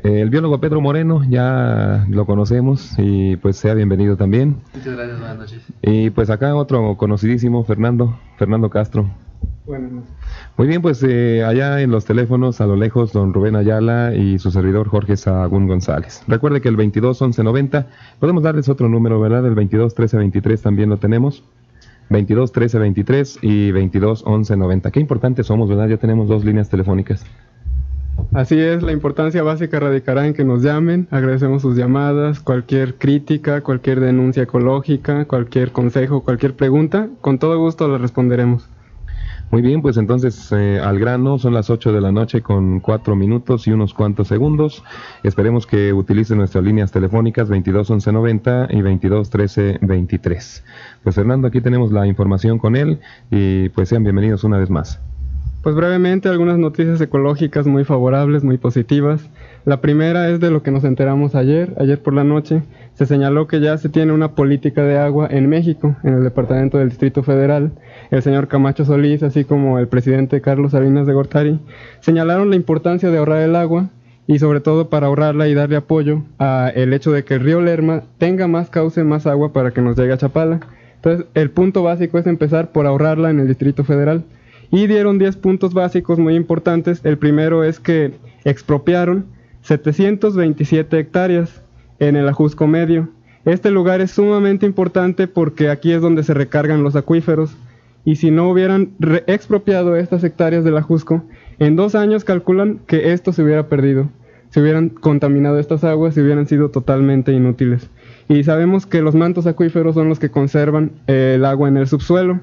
Speaker 2: El biólogo Pedro Moreno, ya lo conocemos y pues sea bienvenido también.
Speaker 4: Muchas gracias, buenas noches.
Speaker 2: Y pues acá otro conocidísimo, Fernando Castro.
Speaker 3: Buenas noches.
Speaker 2: Muy bien, pues allá en los teléfonos a lo lejos don Rubén Ayala y su servidor Jorge Sahagún González. Recuerde que el 221190, podemos darles otro número, ¿verdad? El 221323 también lo tenemos. 221323 y 221190. Qué importantes somos, ¿verdad? Ya tenemos 2 líneas telefónicas.
Speaker 3: Así es, la importancia básica radicará en que nos llamen, agradecemos sus llamadas, cualquier crítica, cualquier denuncia ecológica, cualquier consejo, cualquier pregunta, con todo gusto la responderemos.
Speaker 2: Muy bien, pues entonces al grano, son las 8 de la noche con 4 minutos y unos cuantos segundos. Esperemos que utilicen nuestras líneas telefónicas 221190 y 221323. Pues Fernando, aquí tenemos la información con él y pues sean bienvenidos una vez más.
Speaker 3: Pues brevemente, algunas noticias ecológicas muy favorables, muy positivas. La primera es de lo que nos enteramos ayer por la noche. Se señaló que ya se tiene una política de agua en México, en el departamento del Distrito Federal. El señor Camacho Solís, así como el presidente Carlos Salinas de Gortari, señalaron la importancia de ahorrar el agua y sobre todo para ahorrarla y darle apoyo a el hecho de que el río Lerma tenga más cauce, más agua para que nos llegue a Chapala. Entonces, el punto básico es empezar por ahorrarla en el Distrito Federal. Y dieron 10 puntos básicos muy importantes. El primero es que expropiaron 727 hectáreas en el Ajusco Medio. Este lugar es sumamente importante porque aquí es donde se recargan los acuíferos. Y si no hubieran expropiado estas hectáreas del Ajusco, en 2 años calculan que esto se hubiera perdido. Se hubieran contaminado estas aguas y hubieran sido totalmente inútiles. Y sabemos que los mantos acuíferos son los que conservan el agua en el subsuelo.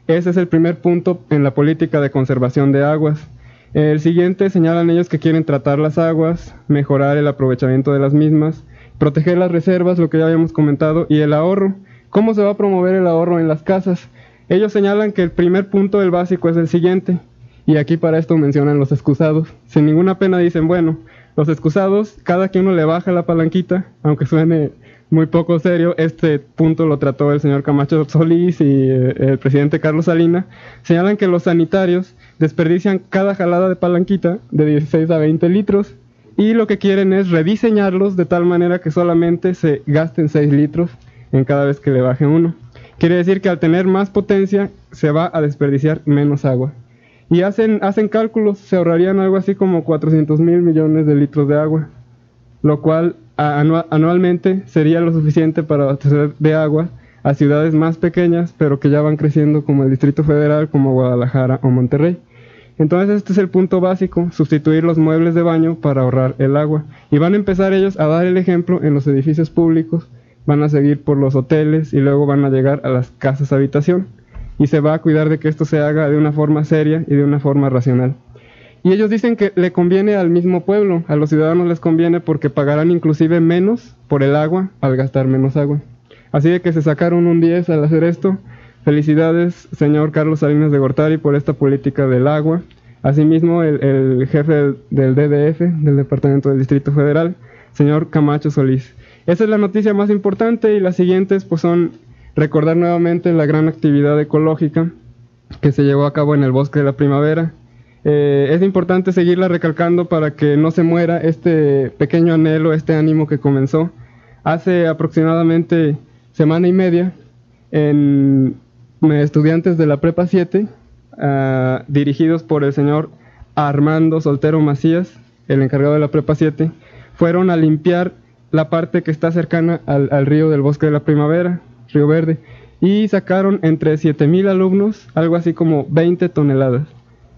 Speaker 3: Ese es el primer punto en la política de conservación de aguas. El siguiente, señalan ellos que quieren tratar las aguas, mejorar el aprovechamiento de las mismas, proteger las reservas, lo que ya habíamos comentado, y el ahorro. ¿Cómo se va a promover el ahorro en las casas? Ellos señalan que el primer punto del básico es el siguiente, y aquí para esto mencionan los excusados. Sin ninguna pena dicen, bueno, los excusados, cada que uno le baja la palanquita, aunque suene muy poco serio, este punto lo trató el señor Camacho Solís y el presidente Carlos Salinas, señalan que los sanitarios desperdician cada jalada de palanquita de 16 a 20 litros y lo que quieren es rediseñarlos de tal manera que solamente se gasten 6 litros en cada vez que le baje uno. Quiere decir que al tener más potencia se va a desperdiciar menos agua. Y hacen cálculos, se ahorrarían algo así como 400,000 millones de litros de agua, lo cual anualmente sería lo suficiente para abastecer de agua a ciudades más pequeñas, pero que ya van creciendo como el Distrito Federal, como Guadalajara o Monterrey. Entonces este es el punto básico, sustituir los muebles de baño para ahorrar el agua. Y van a empezar ellos a dar el ejemplo en los edificios públicos, van a seguir por los hoteles y luego van a llegar a las casas habitación, y se va a cuidar de que esto se haga de una forma seria y de una forma racional. Y ellos dicen que le conviene al mismo pueblo, a los ciudadanos les conviene porque pagarán inclusive menos por el agua al gastar menos agua. Así de que se sacaron un 10 al hacer esto. Felicidades, señor Carlos Salinas de Gortari, por esta política del agua. Asimismo, el jefe del DDF, del Departamento del Distrito Federal, señor Camacho Solís. Esa es la noticia más importante, y las siguientes pues son recordar nuevamente la gran actividad ecológica que se llevó a cabo en el Bosque de la Primavera. Es importante seguirla recalcando para que no se muera este pequeño anhelo, este ánimo que comenzó hace aproximadamente semana y media en estudiantes de la Prepa 7, dirigidos por el señor Armando Soltero Macías, el encargado de la Prepa 7, fueron a limpiar la parte que está cercana al río del Bosque de la Primavera, Río Verde, y sacaron entre 7,000 alumnos, algo así como 20 toneladas.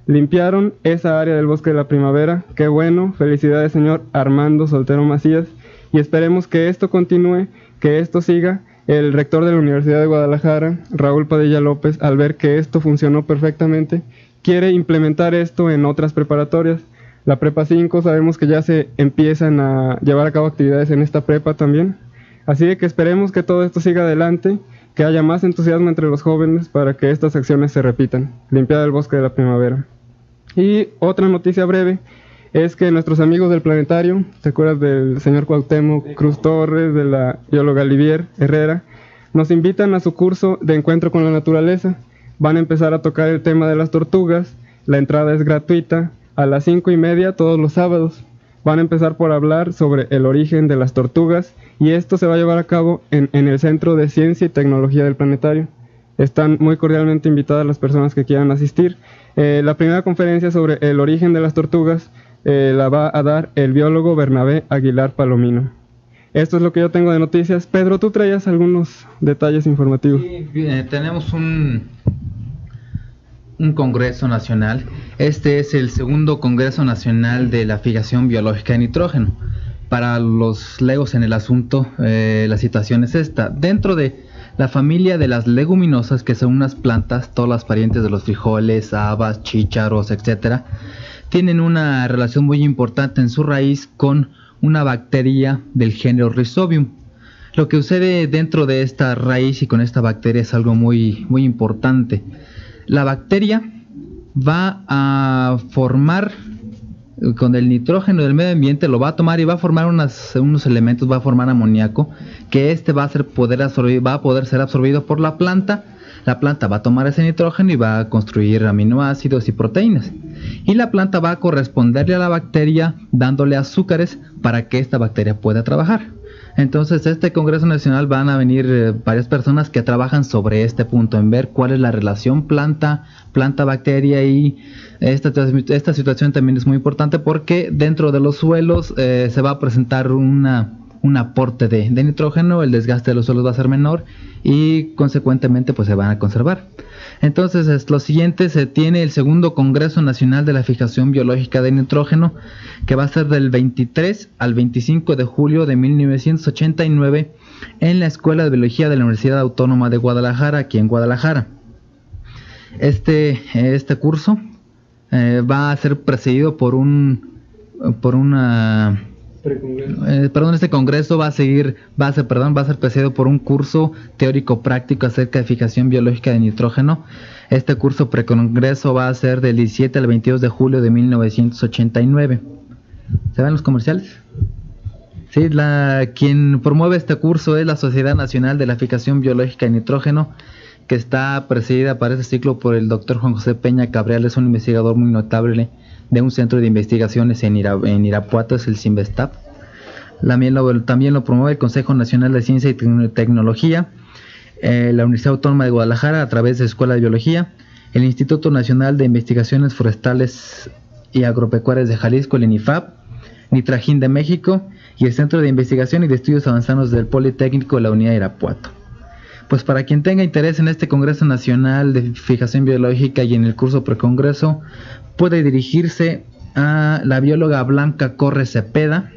Speaker 3: Limpiaron esa área del Bosque de la Primavera. Qué bueno, felicidades señor Armando Soltero Macías, y esperemos que esto continúe, que esto siga. El rector de la Universidad de Guadalajara, Raúl Padilla López, al ver que esto funcionó perfectamente, quiere implementar esto en otras preparatorias. La Prepa 5 sabemos que ya se empiezan a llevar a cabo actividades en esta prepa también. Así de que esperemos que todo esto siga adelante, que haya más entusiasmo entre los jóvenes para que estas acciones se repitan. Limpiada del Bosque de la Primavera. Y otra noticia breve es que nuestros amigos del planetario, ¿te acuerdas del señor Cuauhtémoc Cruz Torres, de la bióloga Livier Herrera? Nos invitan a su curso de encuentro con la naturaleza. Van a empezar a tocar el tema de las tortugas. La entrada es gratuita, a las 5:30 todos los sábados. Van a empezar por hablar sobre el origen de las tortugas, y esto se va a llevar a cabo en el Centro de Ciencia y Tecnología del Planetario. Están muy cordialmente invitadas las personas que quieran asistir. La primera conferencia sobre el origen de las tortugas la va a dar el biólogo Bernabé Aguilar Palomino. Esto es lo que yo tengo de noticias. Pedro, tú traías algunos detalles informativos.
Speaker 4: Sí, tenemos un congreso nacional. Este es el segundo congreso nacional de la fijación biológica de nitrógeno. Para los legos en el asunto, la situación es esta. Dentro de la familia de las leguminosas, que son unas plantas, todas las parientes de los frijoles, habas, chícharos, etcétera, tienen una relación muy importante en su raíz con una bacteria del género Rhizobium. Lo que sucede dentro de esta raíz y con esta bacteria es algo muy, muy importante. La bacteria va a formar, con el nitrógeno del medio ambiente, lo va a tomar y va a formar unos elementos, va a formar amoníaco, que va a poder ser absorbido por la planta. La planta va a tomar ese nitrógeno y va a construir aminoácidos y proteínas. Y la planta va a corresponderle a la bacteria dándole azúcares para que esta bacteria pueda trabajar. Entonces, este Congreso Nacional van a venir varias personas que trabajan sobre este punto, en ver cuál es la relación planta-bacteria, y esta situación también es muy importante porque dentro de los suelos se va a presentar un aporte de nitrógeno, el desgaste de los suelos va a ser menor y consecuentemente pues se van a conservar. Entonces, lo siguiente, se tiene el segundo Congreso Nacional de la Fijación Biológica de Nitrógeno, que va a ser del 23 al 25 de julio de 1989 en la Escuela de Biología de la Universidad Autónoma de Guadalajara, aquí en Guadalajara. Este curso va a ser precedido por este congreso va a ser precedido por un curso teórico práctico acerca de fijación biológica de nitrógeno. Este curso precongreso va a ser del 17 al 22 de julio de 1989. ¿Se ven los comerciales? Sí, quien promueve este curso es la Sociedad Nacional de la Fijación Biológica de Nitrógeno, que está presidida para este ciclo por el doctor Juan José Peña Cabreal. Es un investigador muy notable de un centro de investigaciones en Irapuato, es el CIMBESTAP. También lo promueve el Consejo Nacional de Ciencia y Tecnología, la Universidad Autónoma de Guadalajara a través de Escuela de Biología, el Instituto Nacional de Investigaciones Forestales y Agropecuarias de Jalisco, el INIFAP, Nitrajín de México y el Centro de Investigación y de Estudios Avanzados del Politécnico de la Unidad de Irapuato. Pues para quien tenga interés en este Congreso Nacional de Fijación Biológica y en el curso precongreso, puede dirigirse a la bióloga Blanca Corre Cepeda,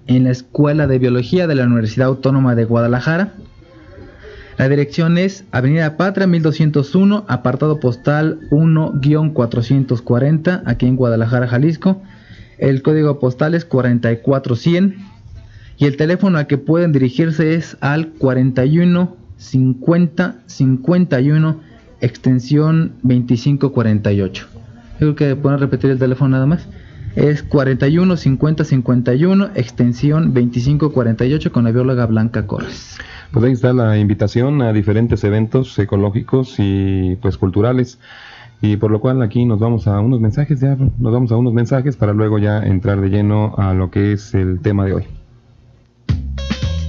Speaker 4: en la Escuela de Biología de la Universidad Autónoma de Guadalajara. La dirección es Avenida Patria 1201, apartado postal 1-440, aquí en Guadalajara, Jalisco. El código postal es 44100 y el teléfono al que pueden dirigirse es al 41 50 51 extensión 2548. Creo que pueden repetir el teléfono nada más. Es 41 50 51 extensión 2548 con la bióloga Blanca Corres.
Speaker 2: Pues ahí está la invitación a diferentes eventos ecológicos y pues culturales. Y por lo cual aquí nos vamos a unos mensajes para luego ya entrar de lleno a lo que es el tema de hoy.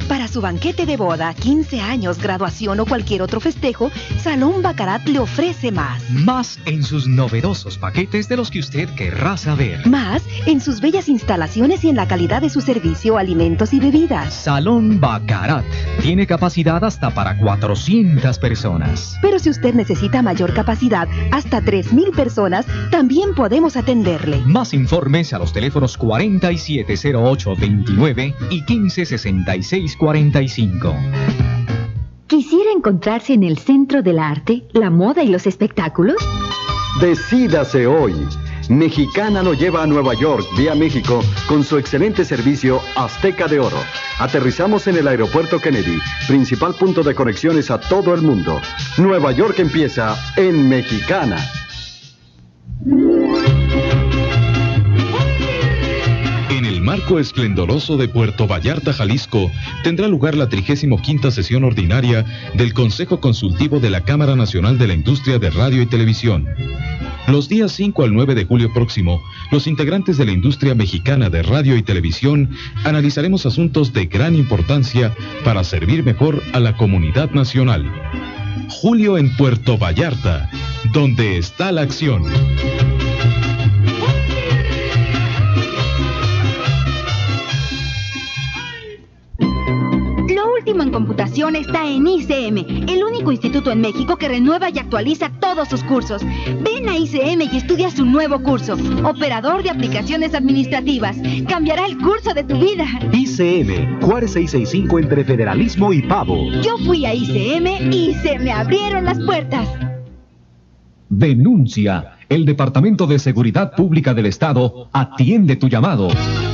Speaker 5: Para su banquete de boda, 15 años, graduación o cualquier otro festejo, Salón Baccarat le ofrece más.
Speaker 1: Más en sus novedosos paquetes de los que usted querrá saber.
Speaker 5: Más en sus bellas instalaciones y en la calidad de su servicio, alimentos y bebidas.
Speaker 1: Salón Baccarat tiene capacidad hasta para 400 personas.
Speaker 5: Pero si usted necesita mayor capacidad, hasta 3,000 personas, también podemos atenderle.
Speaker 1: Más informes a los teléfonos 470829 y 156645.
Speaker 7: ¿Quisiera encontrarse en el centro del arte, la moda y los espectáculos?
Speaker 10: Decídase hoy. Mexicana lo lleva a Nueva York, vía México, con su excelente servicio Azteca de Oro. Aterrizamos en el aeropuerto Kennedy, principal punto de conexiones a todo el mundo. Nueva York empieza en Mexicana.
Speaker 6: Marco esplendoroso de Puerto Vallarta, Jalisco, tendrá lugar la 35ª sesión ordinaria del Consejo Consultivo de la Cámara Nacional de la Industria de Radio y Televisión. Los días 5 al 9 de julio próximo, los integrantes de la industria mexicana de radio y televisión analizaremos asuntos de gran importancia para servir mejor a la comunidad nacional. Julio en Puerto Vallarta, donde está la acción.
Speaker 11: En computación está en ICM, el único instituto en México que renueva y actualiza todos sus cursos. Ven a ICM y estudia su nuevo curso, Operador de Aplicaciones Administrativas. Cambiará el curso de tu vida.
Speaker 12: ICM, Juárez 665 entre Federalismo y Pavo.
Speaker 11: Yo fui a ICM y se me abrieron las puertas.
Speaker 1: Denuncia. El Departamento de Seguridad Pública del Estado atiende tu llamado.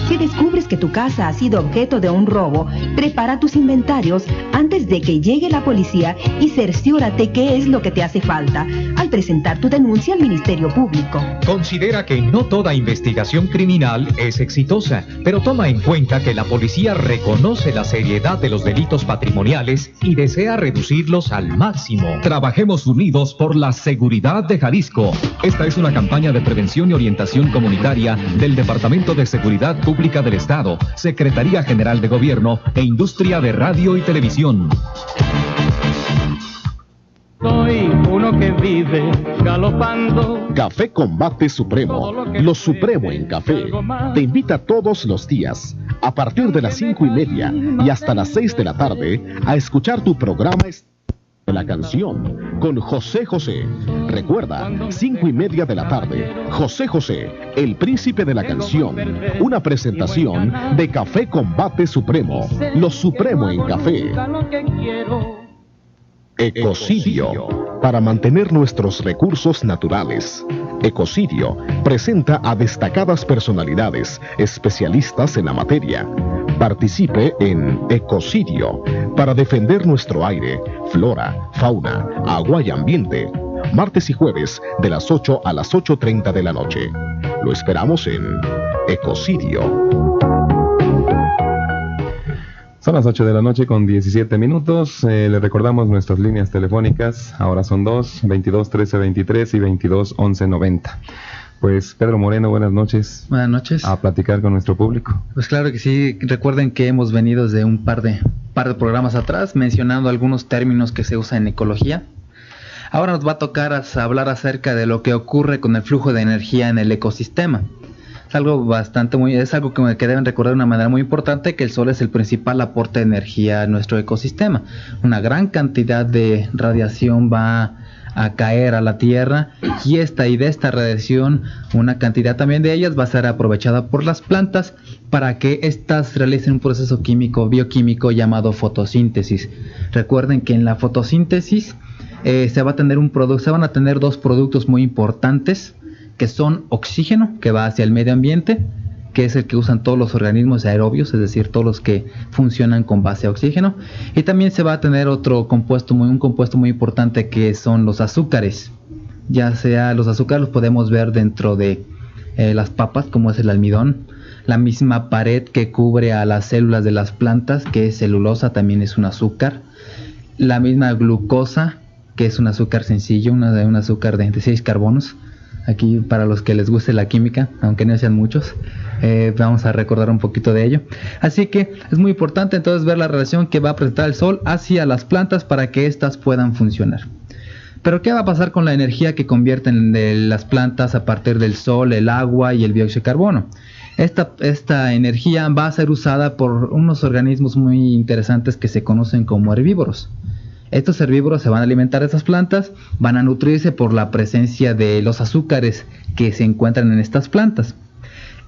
Speaker 5: Si descubres que tu casa ha sido objeto de un robo, prepara tus inventarios antes de que llegue la policía y cerciórate qué es lo que te hace falta al presentar tu denuncia al Ministerio Público.
Speaker 1: Considera que no toda investigación criminal es exitosa, pero toma en cuenta que la policía reconoce la seriedad de los delitos patrimoniales y desea reducirlos al máximo. Trabajemos unidos por la seguridad de Jalisco. Esta es una campaña de prevención y orientación comunitaria del Departamento de Seguridad Pública del Estado, Secretaría General de Gobierno e Industria de Radio y Televisión.
Speaker 8: Soy uno que vive galopando.
Speaker 9: Café Combate Supremo, lo supremo en café. Te invita todos los días, a partir de las 5:30 y hasta las 6 de la tarde, a escuchar tu programa de la canción con José José. Recuerda, 5:30 de la tarde, José José, el príncipe de la canción. Una presentación de Café Combate Supremo, lo supremo en café. Ecocidio, para mantener nuestros recursos naturales. Ecocidio presenta a destacadas personalidades, especialistas en la materia. Participe en Ecocidio para defender nuestro aire, flora, fauna, agua y ambiente. Martes y jueves de las 8 a las 8:30 de la noche. Lo esperamos en Ecocidio.
Speaker 2: Son las 8 de la noche con 17 minutos. Le recordamos nuestras líneas telefónicas. Ahora son 22 13 23 y 22 11 90. Pues Pedro Moreno, buenas noches.
Speaker 4: Buenas noches.
Speaker 2: A platicar con nuestro público.
Speaker 4: Pues claro que sí. Recuerden que hemos venido desde un par de programas atrás mencionando algunos términos que se usan en ecología. Ahora nos va a tocar hablar acerca de lo que ocurre con el flujo de energía en el ecosistema. Es algo que deben recordar de una manera muy importante, que el sol es el principal aporte de energía a nuestro ecosistema. Una gran cantidad de radiación va a caer a la tierra, y de esta radiación, una cantidad también de ellas va a ser aprovechada por las plantas para que éstas realicen un proceso bioquímico llamado fotosíntesis. Recuerden que en la fotosíntesis se van a tener dos productos muy importantes, que son oxígeno, que va hacia el medio ambiente, que es el que usan todos los organismos aerobios, es decir, todos los que funcionan con base a oxígeno, y también se va a tener un compuesto muy importante, que son los azúcares. Ya sea los azúcares los podemos ver dentro de las papas, como es el almidón, la misma pared que cubre a las células de las plantas, que es celulosa, también es un azúcar, la misma glucosa, que es un azúcar sencillo, un azúcar de 6 carbonos. Aquí, para los que les guste la química, aunque no sean muchos, vamos a recordar un poquito de ello. Así que es muy importante entonces ver la relación que va a presentar el sol hacia las plantas para que éstas puedan funcionar. Pero ¿qué va a pasar con la energía que convierten las plantas a partir del sol, el agua y el dióxido de carbono? Esta energía va a ser usada por unos organismos muy interesantes que se conocen como herbívoros. Estos herbívoros se van a alimentar de estas plantas, van a nutrirse por la presencia de los azúcares que se encuentran en estas plantas.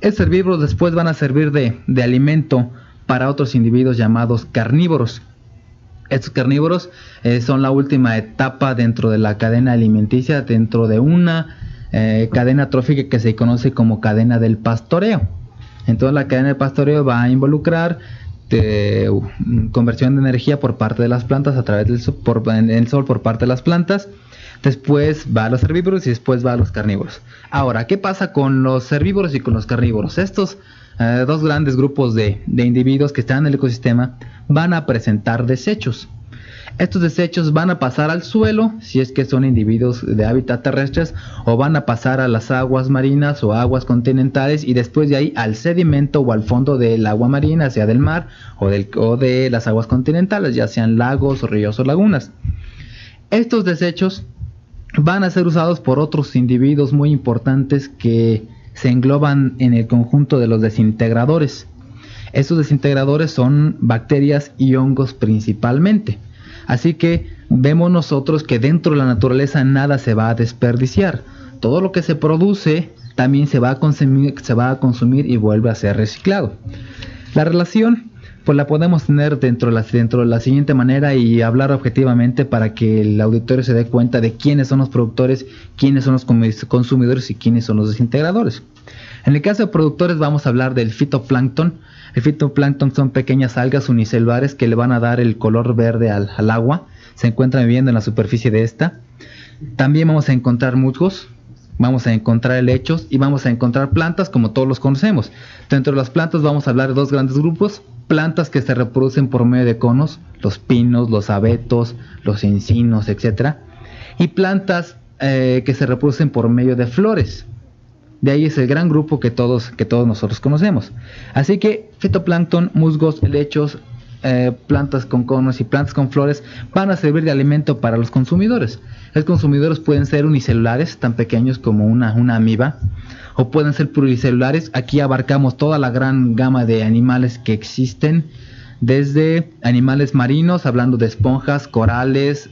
Speaker 4: Estos herbívoros después van a servir de alimento para otros individuos llamados carnívoros. Estos carnívoros son la última etapa dentro de la cadena alimenticia, dentro de una cadena trófica que se conoce como cadena del pastoreo. Entonces la cadena del pastoreo va a involucrar conversión de energía por parte de las plantas a través del sol, por parte de las plantas. Después va a los herbívoros y después va a los carnívoros. Ahora, ¿qué pasa con los herbívoros y con los carnívoros? Estos dos grandes grupos de individuos que están en el ecosistema van a presentar desechos. Estos desechos van a pasar al suelo, si es que son individuos de hábitat terrestres, o van a pasar a las aguas marinas o aguas continentales, y después de ahí al sedimento o al fondo del agua marina, sea del mar o de las aguas continentales, ya sean lagos, ríos o lagunas. Estos desechos van a ser usados por otros individuos muy importantes que se engloban en el conjunto de los desintegradores. Estos desintegradores son bacterias y hongos principalmente. Así que vemos nosotros que dentro de la naturaleza nada se va a desperdiciar. Todo lo que se produce también se va a consumir y vuelve a ser reciclado. La relación pues la podemos tener dentro de la siguiente manera y hablar objetivamente para que el auditorio se dé cuenta de quiénes son los productores, quiénes son los consumidores y quiénes son los desintegradores. En el caso de productores vamos a hablar del fitoplancton. El fitoplancton son pequeñas algas unicelulares que le van a dar el color verde al agua. Se encuentran viviendo en la superficie de esta. También vamos a encontrar musgos, vamos a encontrar helechos y vamos a encontrar plantas como todos los conocemos. Dentro de las plantas vamos a hablar de dos grandes grupos. Plantas que se reproducen por medio de conos, los pinos, los abetos, los encinos, etc. Y plantas que se reproducen por medio de flores. De ahí es el gran grupo que todos nosotros conocemos. Así que fitoplancton, musgos, helechos, plantas con conos y plantas con flores van a servir de alimento para los consumidores. Los consumidores pueden ser unicelulares, tan pequeños como una amiba, o pueden ser pluricelulares. Aquí abarcamos toda la gran gama de animales que existen, desde animales marinos, hablando de esponjas, corales,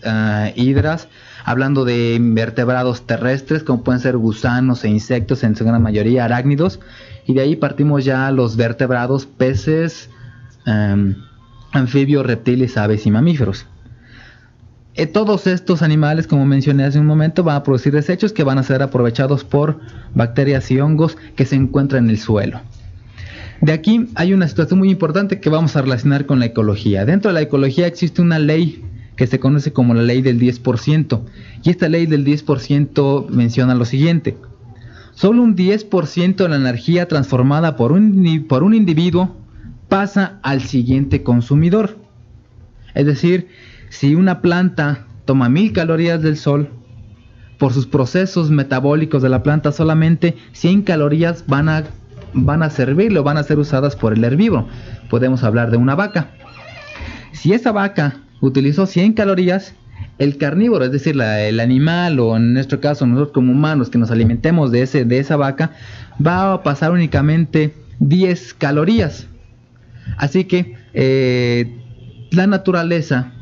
Speaker 4: hidras, hablando de invertebrados terrestres, como pueden ser gusanos e insectos, en su gran mayoría arácnidos, y de ahí partimos ya a los vertebrados, peces, anfibios, reptiles, aves y mamíferos. Todos estos animales, como mencioné hace un momento, van a producir desechos que van a ser aprovechados por bacterias y hongos que se encuentran en el suelo. De aquí hay una situación muy importante que vamos a relacionar con la ecología. Dentro de la ecología existe una ley que se conoce como la ley del 10%, y esta ley del 10% menciona lo siguiente: solo un 10% de la energía transformada por un individuo pasa al siguiente consumidor. Es decir, si una planta toma 1000 calorías del sol, por sus procesos metabólicos de la planta solamente 100 calorías van a servirle o van a ser usadas por el herbívoro. Podemos hablar de una vaca. Si esa vaca utilizó 100 calorías, el carnívoro, es decir, el animal, o en nuestro caso nosotros como humanos que nos alimentemos de esa vaca, va a pasar únicamente 10 calorías. Así que la naturaleza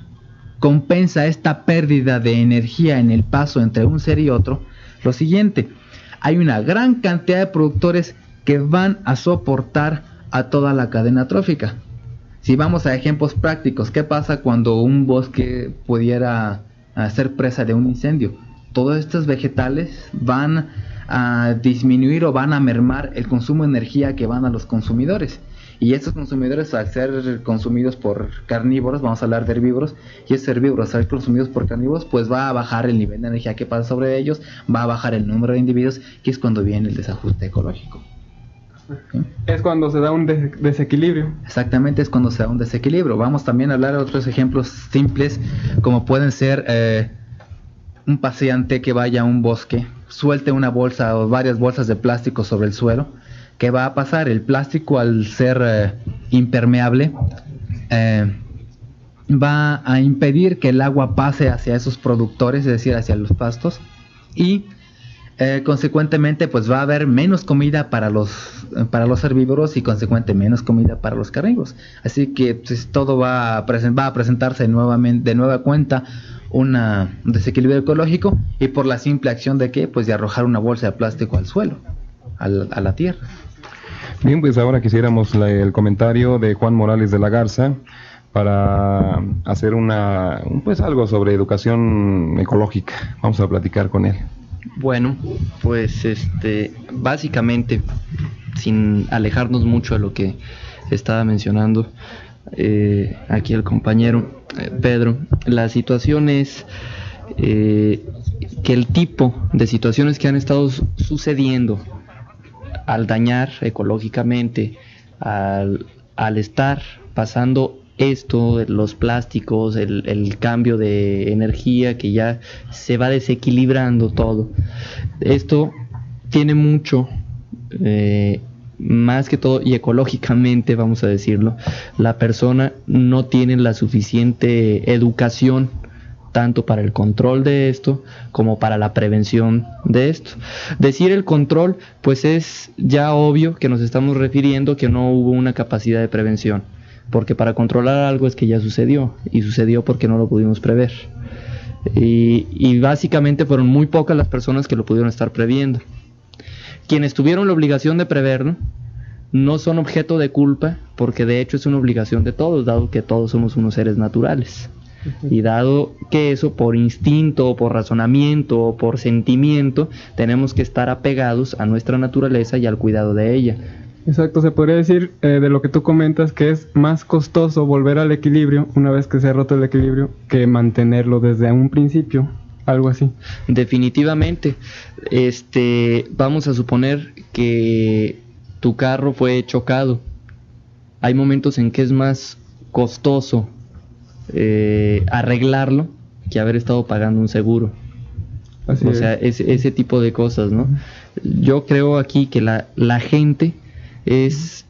Speaker 4: compensa esta pérdida de energía en el paso entre un ser y otro, lo siguiente: hay una gran cantidad de productores que van a soportar a toda la cadena trófica. Si vamos a ejemplos prácticos, ¿qué pasa cuando un bosque pudiera ser presa de un incendio? Todos estos vegetales van a disminuir o van a mermar el consumo de energía que van a los consumidores. Y estos consumidores, al ser consumidos por carnívoros, vamos a hablar de herbívoros, y esos herbívoros al ser consumidos por carnívoros, pues va a bajar el nivel de energía que pasa sobre ellos, va a bajar el número de individuos, que es cuando viene el desajuste ecológico. ¿Sí?
Speaker 3: Es cuando se da un desequilibrio.
Speaker 4: Exactamente, es cuando se da un desequilibrio. Vamos también a hablar de otros ejemplos simples, como pueden ser un paseante que vaya a un bosque, suelte una bolsa o varias bolsas de plástico sobre el suelo. ¿Qué va a pasar? El plástico, al ser impermeable, va a impedir que el agua pase hacia esos productores, es decir, hacia los pastos, y consecuentemente pues va a haber menos comida para los herbívoros y consecuentemente menos comida para los carnívoros. Así que pues, todo va a presentarse de nueva cuenta un desequilibrio ecológico, y por la simple acción de ¿qué? Pues de arrojar una bolsa de plástico al suelo, a la tierra.
Speaker 2: Bien, pues ahora quisiéramos el comentario de Juan Morales de la Garza para hacer algo sobre educación ecológica. Vamos a platicar con él.
Speaker 13: Bueno, pues básicamente, sin alejarnos mucho de lo que estaba mencionando aquí el compañero Pedro, la situación es que el tipo de situaciones que han estado sucediendo al dañar ecológicamente, al estar pasando esto, los plásticos, el cambio de energía, que ya se va desequilibrando todo. Esto tiene mucho, más que todo, y ecológicamente, vamos a decirlo, la persona no tiene la suficiente educación tanto para el control de esto como para la prevención de esto. Decir el control, pues es ya obvio que nos estamos refiriendo que no hubo una capacidad de prevención, porque para controlar algo es que ya sucedió, y sucedió porque no lo pudimos prever, y básicamente fueron muy pocas las personas que lo pudieron estar previendo. Quienes tuvieron la obligación de preverlo no son objeto de culpa, porque de hecho es una obligación de todos, dado que todos somos unos seres naturales. Y dado que eso, por instinto, por razonamiento o por sentimiento, tenemos que estar apegados a nuestra naturaleza y al cuidado de ella.
Speaker 3: Exacto, se podría decir de lo que tú comentas, que es más costoso volver al equilibrio una vez que se ha roto el equilibrio que mantenerlo desde un principio, algo así.
Speaker 13: Definitivamente. Vamos a suponer que tu carro fue chocado. Hay momentos en que es más costoso arreglarlo que haber estado pagando un seguro.
Speaker 3: Así
Speaker 13: o sea, ese tipo de cosas, ¿no? Yo creo aquí que la gente es,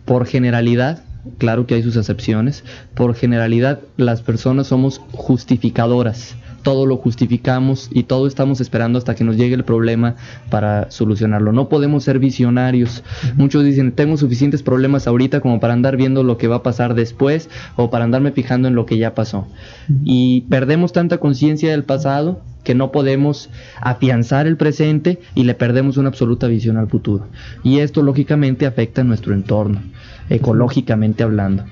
Speaker 13: por generalidad, claro que hay sus excepciones, por generalidad las personas somos justificadoras. Todo lo justificamos y todo estamos esperando hasta que nos llegue el problema para solucionarlo. No podemos ser visionarios. Muchos dicen, tengo suficientes problemas ahorita como para andar viendo lo que va a pasar después, o para andarme fijando en lo que ya pasó. Y perdemos tanta conciencia del pasado que no podemos afianzar el presente y le perdemos una absoluta visión al futuro. Y esto lógicamente afecta a nuestro entorno, ecológicamente hablando.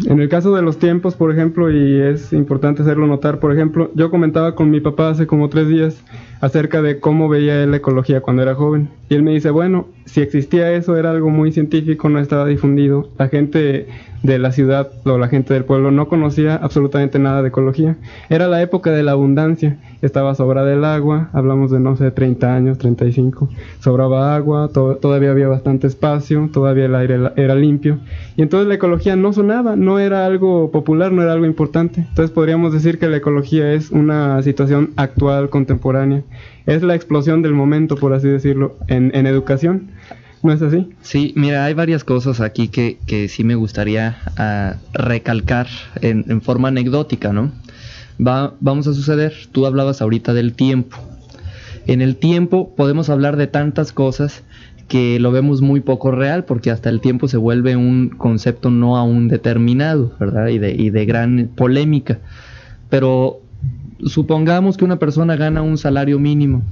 Speaker 3: En el caso de los tiempos, por ejemplo, y es importante hacerlo notar, por ejemplo, yo comentaba con mi papá hace como 3 días acerca de cómo veía él la ecología cuando era joven, y él me dice, bueno, si existía eso era algo muy científico, no estaba difundido, la gente de la ciudad o la gente del pueblo no conocía absolutamente nada de ecología, era la época de la abundancia, estaba sobrada el agua, hablamos de no sé, 30 años, 35, sobraba agua, todavía había bastante espacio, todavía el aire era limpio, y entonces la ecología no sonaba, no era algo popular, no era algo importante. Entonces podríamos decir que la ecología es una situación actual, contemporánea, es la explosión del momento, por así decirlo, en educación. ¿No es así?
Speaker 13: Sí, mira, hay varias cosas aquí que sí me gustaría recalcar en forma anecdótica, ¿no? Vamos a suceder, tú hablabas ahorita del tiempo. En el tiempo podemos hablar de tantas cosas que lo vemos muy poco real, porque hasta el tiempo se vuelve un concepto no aún determinado, ¿verdad? Y de gran polémica. Pero supongamos que una persona gana un salario mínimo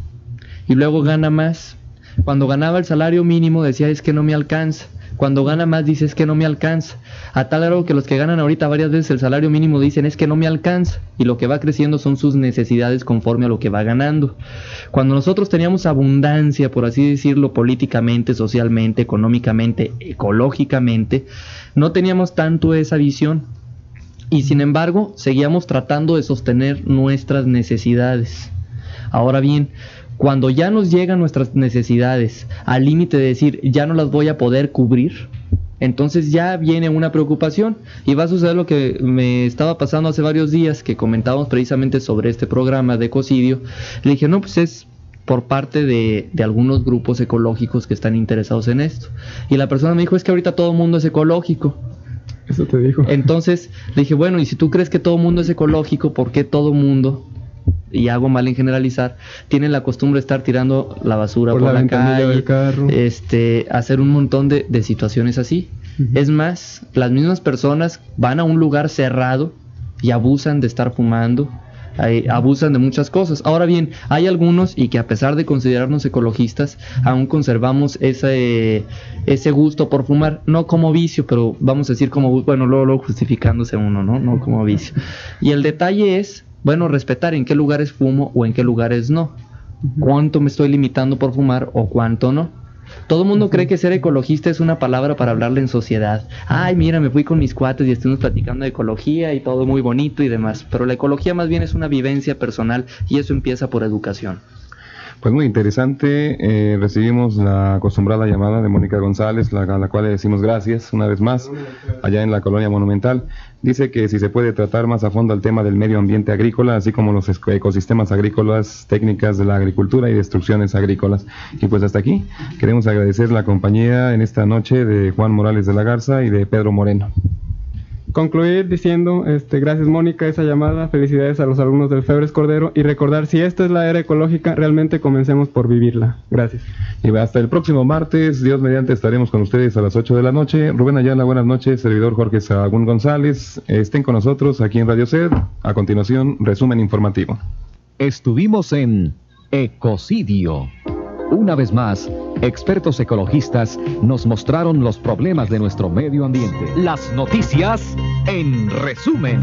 Speaker 13: y luego gana más. Cuando ganaba el salario mínimo decía, es que no me alcanza. Cuando gana más dice, es que no me alcanza. A tal grado que los que ganan ahorita varias veces el salario mínimo dicen, es que no me alcanza. Y lo que va creciendo son sus necesidades conforme a lo que va ganando. Cuando nosotros teníamos abundancia, por así decirlo, políticamente, socialmente, económicamente, ecológicamente, no teníamos tanto esa visión. Y sin embargo, seguíamos tratando de sostener nuestras necesidades. Ahora bien, cuando ya nos llegan nuestras necesidades al límite de decir, ya no las voy a poder cubrir, entonces ya viene una preocupación y va a suceder lo que me estaba pasando hace varios días, que comentábamos precisamente sobre este programa de ecocidio. Le dije, no, pues es por parte de algunos grupos ecológicos que están interesados en esto. Y la persona me dijo, es que ahorita todo el mundo es ecológico.
Speaker 3: Eso te dijo.
Speaker 13: Entonces le dije, bueno, y si tú crees que todo el mundo es ecológico, ¿por qué todo el mundo, y hago mal en generalizar, tienen la costumbre de estar tirando la basura por la calle,
Speaker 3: del carro,
Speaker 13: hacer un montón de situaciones así? Es más, las mismas personas van a un lugar cerrado y abusan de estar fumando, abusan de muchas cosas. Ahora bien, hay algunos, y que a pesar de considerarnos ecologistas, aún conservamos ese gusto por fumar, no como vicio, pero vamos a decir como, bueno, luego justificándose uno, no como vicio. Y el detalle es, bueno, respetar en qué lugares fumo o en qué lugares no. Cuánto me estoy limitando por fumar o cuánto no. Todo el mundo cree que ser ecologista es una palabra para hablarle en sociedad. Ay, mira, me fui con mis cuates y estuvimos platicando de ecología y todo muy bonito y demás. Pero la ecología más bien es una vivencia personal y eso empieza por educación.
Speaker 2: Pues muy interesante, recibimos la acostumbrada llamada de Mónica González, a la cual le decimos gracias una vez más, allá en la Colonia Monumental. Dice que si se puede tratar más a fondo el tema del medio ambiente agrícola, así como los ecosistemas agrícolas, técnicas de la agricultura y destrucciones agrícolas. Y pues hasta aquí, queremos agradecer la compañía en esta noche de Juan Morales de la Garza y de Pedro Moreno.
Speaker 3: Concluir diciendo, gracias Mónica, esa llamada, felicidades a los alumnos del Febres Cordero y recordar, si esta es la era ecológica, realmente comencemos por vivirla. Gracias.
Speaker 2: Y hasta el próximo martes, Dios mediante, estaremos con ustedes a las 8 de la noche. Rubén Ayala, buenas noches, servidor Jorge Sahagún González, estén con nosotros aquí en Radio SED. A continuación, resumen informativo.
Speaker 1: Estuvimos en Ecocidio. Una vez más, expertos ecologistas nos mostraron los problemas de nuestro medio ambiente. Las noticias en resumen.